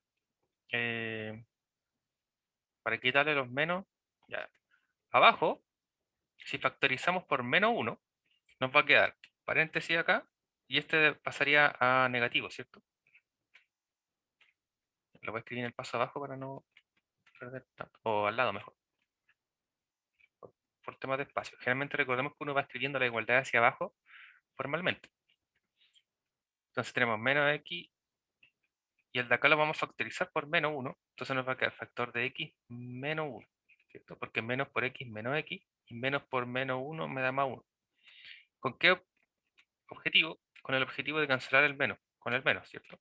Para quitarle los menos, ya. Abajo, si factorizamos por menos 1, nos va a quedar paréntesis acá, y este pasaría a negativo, ¿cierto? Lo voy a escribir en el paso abajo para no perder tanto, o al lado mejor, por temas de espacio. Generalmente recordemos que uno va escribiendo la igualdad hacia abajo formalmente. Entonces tenemos menos x, y el de acá lo vamos a factorizar por menos 1, entonces nos va a quedar factor de x menos 1, ¿cierto? Porque menos por x menos x, y menos por menos 1 me da más 1. ¿Con qué objetivo? Con el objetivo de cancelar el menos, con el menos, ¿cierto?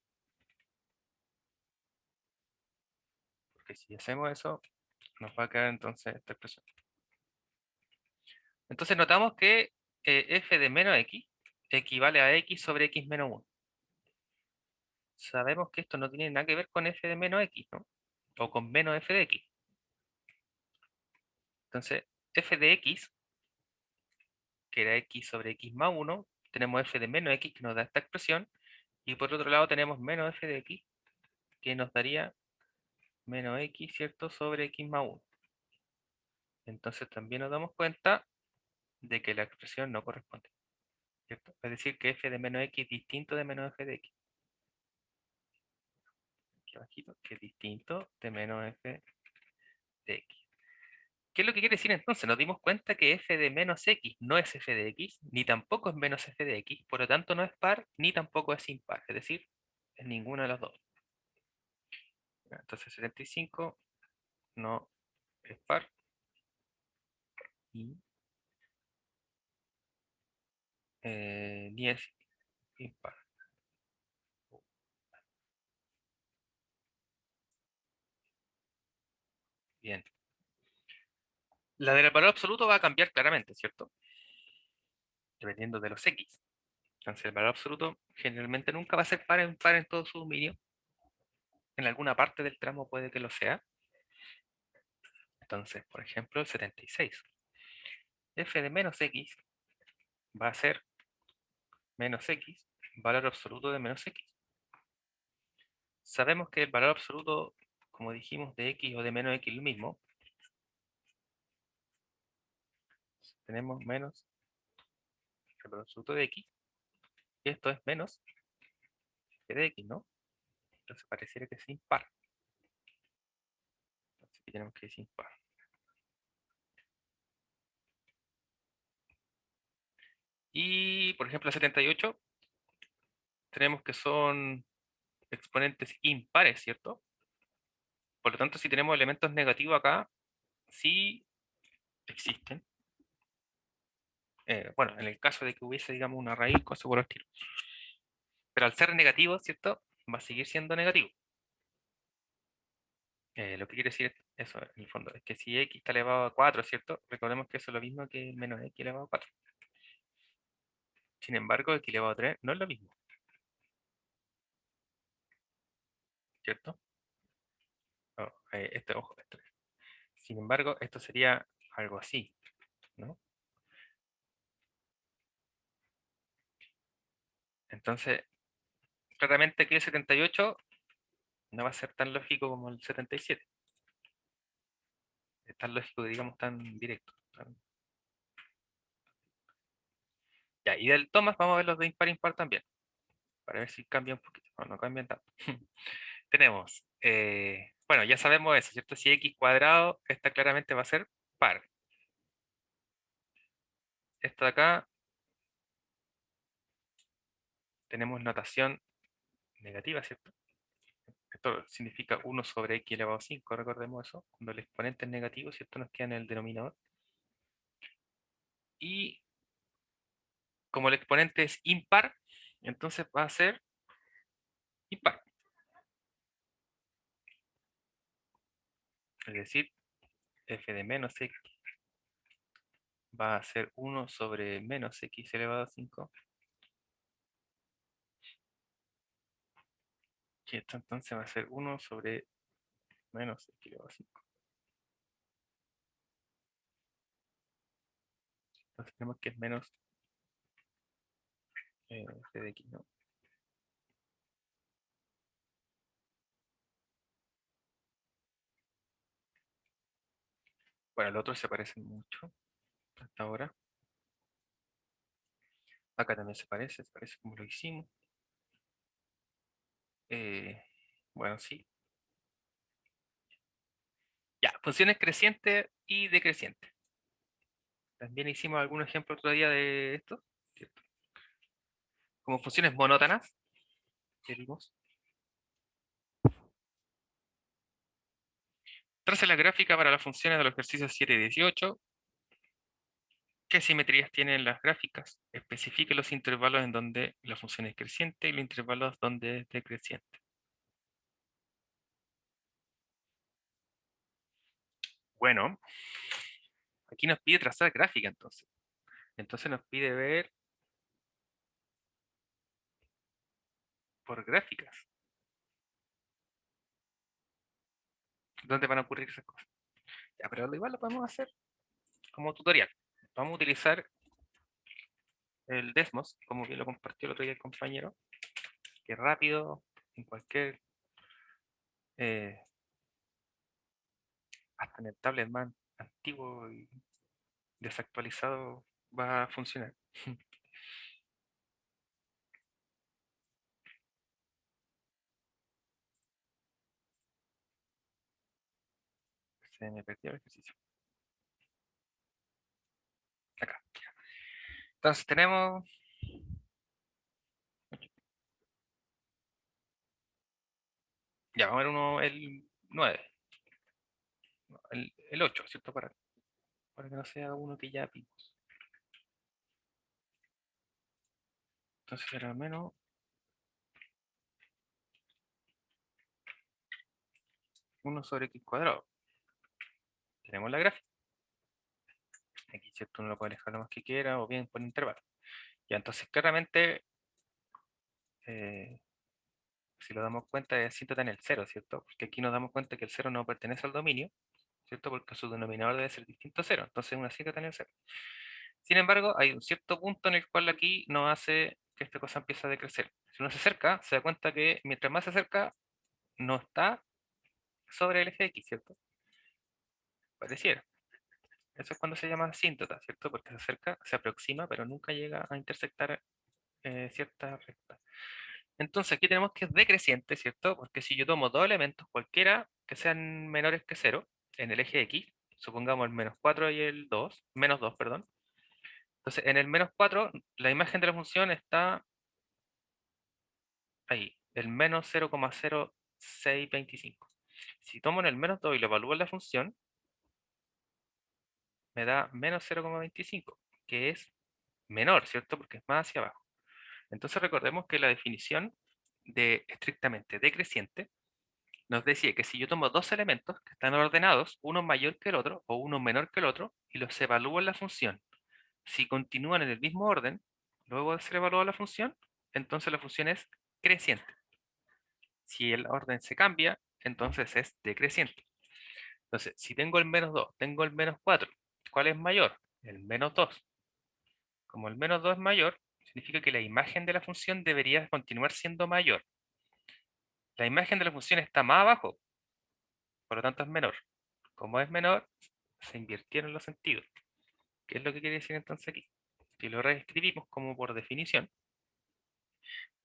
Porque si hacemos eso, nos va a quedar entonces esta expresión. Entonces notamos que f de menos x equivale a x sobre x menos 1. Sabemos que esto no tiene nada que ver con f de menos x, ¿no? O con menos f de x. Entonces, f de x, que era x sobre x más 1, tenemos f de menos x que nos da esta expresión, y por otro lado tenemos menos f de x, que nos daría menos x, ¿cierto? Sobre x más 1. Entonces también nos damos cuenta de que la expresión no corresponde, ¿cierto? Es decir, que f de menos x es distinto de menos f de x. Aquí abajito, que es distinto de menos f de x. ¿Qué es lo que quiere decir entonces? Nos dimos cuenta que f de menos x no es f de x, ni tampoco es menos f de x, por lo tanto no es par, ni tampoco es impar, es decir, es ninguna de las dos. Entonces 75 no es par y ni es impar. Bien. La del valor absoluto va a cambiar claramente, ¿cierto? Dependiendo de los x. Entonces el valor absoluto generalmente nunca va a ser par o impar en todo su dominio. En alguna parte del tramo puede que lo sea. Entonces, por ejemplo, el 76. F de menos x va a ser menos x, valor absoluto de menos x. Sabemos que el valor absoluto, como dijimos, de x o de menos x es lo mismo. Tenemos menos el valor absoluto de x. Y esto es menos f de x, ¿no? Entonces pareciera que es impar. Entonces aquí tenemos que es impar. Y, por ejemplo, 78, tenemos que son exponentes impares, ¿cierto? Por lo tanto, si tenemos elementos negativos acá, sí existen. Bueno, en el caso de que hubiese, digamos, una raíz, cosa por el estilo. Pero al ser negativo, ¿cierto? Va a seguir siendo negativo. Lo que quiere decir eso, en el fondo, es que si x está elevado a 4, ¿cierto? Recordemos que eso es lo mismo que menos x elevado a 4. Sin embargo, x elevado a 3 no es lo mismo, ¿cierto? Oh, ojo, esto. Sin embargo, esto sería algo así, ¿no? Entonces, claramente aquí el 78 no va a ser tan lógico como el 77. Es tan lógico, digamos, tan directo. Ya, y del Thomas vamos a ver los de impar impar también, para ver si cambia un poquito. No cambian tanto. Tenemos, bueno, ya sabemos eso, ¿cierto? Si x cuadrado, esta claramente va a ser par. Esto de acá, tenemos notación negativa, ¿cierto? Esto significa 1 sobre x elevado a 5, recordemos eso. Cuando el exponente es negativo, ¿cierto? Nos queda en el denominador. Y como el exponente es impar, entonces va a ser impar. Es decir, f de menos x va a ser 1 sobre menos x elevado a 5. Y esto entonces va a ser 1 sobre menos x elevado a 5. Entonces tenemos que es menos f de x, ¿no? Bueno, los otros se parecen mucho hasta ahora. Acá también se parece como lo hicimos. Bueno, sí. Ya, funciones crecientes y decrecientes. También hicimos algún ejemplo otro día de esto, ¿cierto? Como funciones monótonas, que vimos. Trace la gráfica para las funciones de los ejercicios 7 y 18. ¿Qué simetrías tienen las gráficas? Especifique los intervalos en donde la función es creciente y los intervalos donde es decreciente. Bueno, aquí nos pide trazar gráfica entonces. Entonces nos pide ver por gráficas. ¿Dónde van a ocurrir esas cosas? Ya, pero igual lo podemos hacer como tutorial. Vamos a utilizar el Desmos, como bien lo compartió el otro día el compañero, que rápido, en cualquier hasta en el tablet más antiguo y desactualizado va a funcionar. Se me perdió el ejercicio. Acá. Entonces tenemos ya, vamos a ver uno, el 9, no, el 8, ¿cierto? Para que no sea uno que ya vimos. Entonces será menos 1 sobre x cuadrado. Tenemos la gráfica. Aquí, ¿cierto? Uno lo puede alejar lo más que quiera o bien por intervalo. Ya, entonces claramente, si lo damos cuenta, es asíntota en el 0, ¿cierto? Porque aquí nos damos cuenta que el 0 no pertenece al dominio, ¿cierto? Porque su denominador debe ser distinto a 0. Entonces una asíntota en el 0. Sin embargo, hay un cierto punto en el cual aquí nos hace que esta cosa empiece a decrecer. Si uno se acerca, se da cuenta que mientras más se acerca, no está sobre el eje X, ¿cierto? Pareciera. Eso es cuando se llama asíntota, ¿cierto? Porque se acerca, se aproxima, pero nunca llega a intersectar cierta recta. Entonces aquí tenemos que es decreciente, ¿cierto? Porque si yo tomo dos elementos, cualquiera que sean menores que 0, en el eje X, supongamos el menos 4 y el 2, menos 2, perdón. Entonces en el menos 4, la imagen de la función está ahí, el menos 0,0625. Si tomo en el menos 2 y lo evalúo en la función, me da menos 0,25, que es menor, ¿cierto? Porque es más hacia abajo. Entonces recordemos que la definición de estrictamente decreciente nos decía que si yo tomo dos elementos que están ordenados, uno mayor que el otro o uno menor que el otro, y los evalúo en la función, si continúan en el mismo orden, luego de ser evaluada la función, entonces la función es creciente. Si el orden se cambia, entonces es decreciente. Entonces, si tengo el menos 2, tengo el menos 4, ¿cuál es mayor? El menos 2. Como el menos 2 es mayor, significa que la imagen de la función debería continuar siendo mayor. La imagen de la función está más abajo, por lo tanto es menor. Como es menor, se invirtieron los sentidos. ¿Qué es lo que quiere decir entonces aquí? Si lo reescribimos como por definición,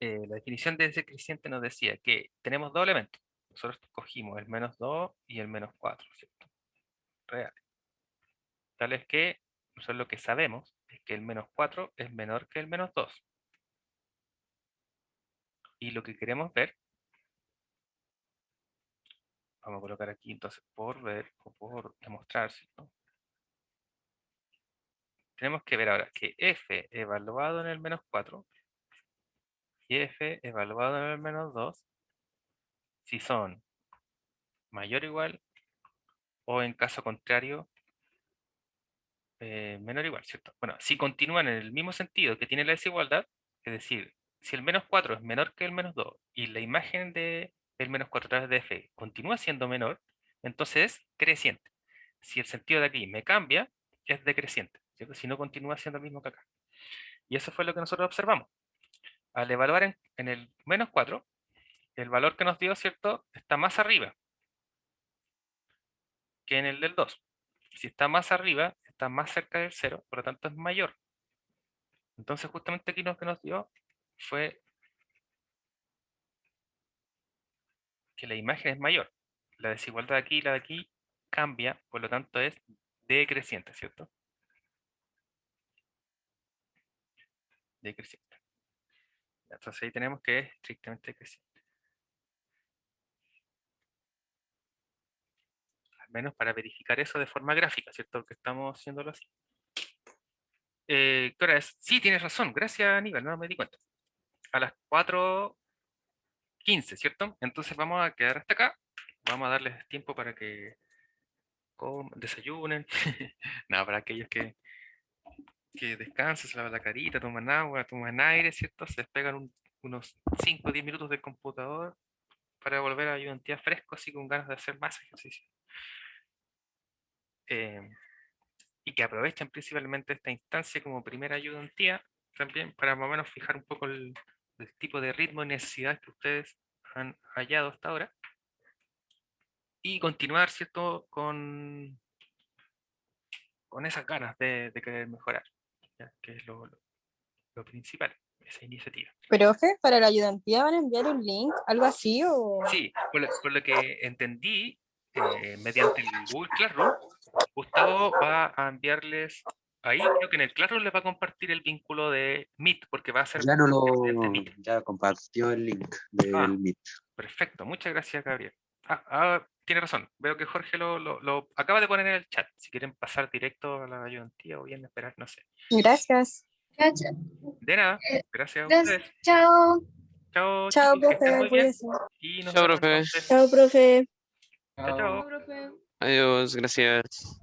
la definición de decreciente nos decía que tenemos dos elementos. Nosotros cogimos el menos 2 y el menos 4, ¿cierto? Reales. Tal es que nosotros lo que sabemos es que el menos 4 es menor que el menos 2. Y lo que queremos ver, vamos a colocar aquí entonces por ver o por demostrar, ¿cierto? Tenemos que ver ahora que f evaluado en el menos 4 y f evaluado en el menos 2, si son mayor o igual, o en caso contrario, menor o igual, ¿cierto? Bueno, si continúan en el mismo sentido que tiene la desigualdad, es decir, si el menos 4 es menor que el menos 2 y la imagen de el menos 4 a través de f continúa siendo menor, entonces es creciente. Si el sentido de aquí me cambia, es decreciente, ¿cierto? Si no continúa siendo el mismo que acá. Y eso fue lo que nosotros observamos. Al evaluar en el menos 4, el valor que nos dio, ¿cierto? Está más arriba que en el del 2. Si está más arriba, está más cerca del 0, por lo tanto es mayor. Entonces justamente aquí lo que nos dio fue que la imagen es mayor. La desigualdad de aquí y la de aquí cambia, por lo tanto es decreciente, ¿cierto? Decreciente. Entonces ahí tenemos que es estrictamente decreciente. Al menos para verificar eso de forma gráfica, ¿cierto? Porque estamos haciéndolo así. ¿Qué hora es? Sí, tienes razón. Gracias, Aníbal, no me di cuenta. A las 4:15, ¿cierto? Entonces vamos a quedar hasta acá. Vamos a darles tiempo para que desayunen. Nada, para aquellos que descansen, se lavan la carita, toman agua, toman aire, ¿cierto? Se despegan unos 5 o 10 minutos del computador para volver a ayudantía fresco, así con ganas de hacer más ejercicio. Eh, y que aprovechen principalmente esta instancia como primera ayudantía, también para más o menos fijar un poco el tipo de ritmo y necesidad que ustedes han hallado hasta ahora. y continuar, ¿cierto? Con esas ganas de querer mejorar, ¿ya? Que es lo principal, esa iniciativa. Profe, ¿para la ayudantía van a enviar un link? ¿Algo así o...? Sí, por lo que entendí, mediante el Google Classroom, Gustavo va a enviarles, ahí creo que en el Classroom les va a compartir el vínculo de Meet, porque va a ser Ya no mediante lo, Meet. ya compartió el link del Meet. Perfecto, muchas gracias, Gabriel. Tiene razón, veo que Jorge lo acaba de poner en el chat. Si quieren pasar directo a la ayudantía o bien esperar, no sé. Gracias. Gracias. De nada, gracias a Gracias. ustedes. Chao. Chao, Chao, chicos, que estén profe, muy bien. cuídese. Y nos Chao, vemos profe. entonces. Chao, profe. Chao, chao. Profe. Adiós, gracias.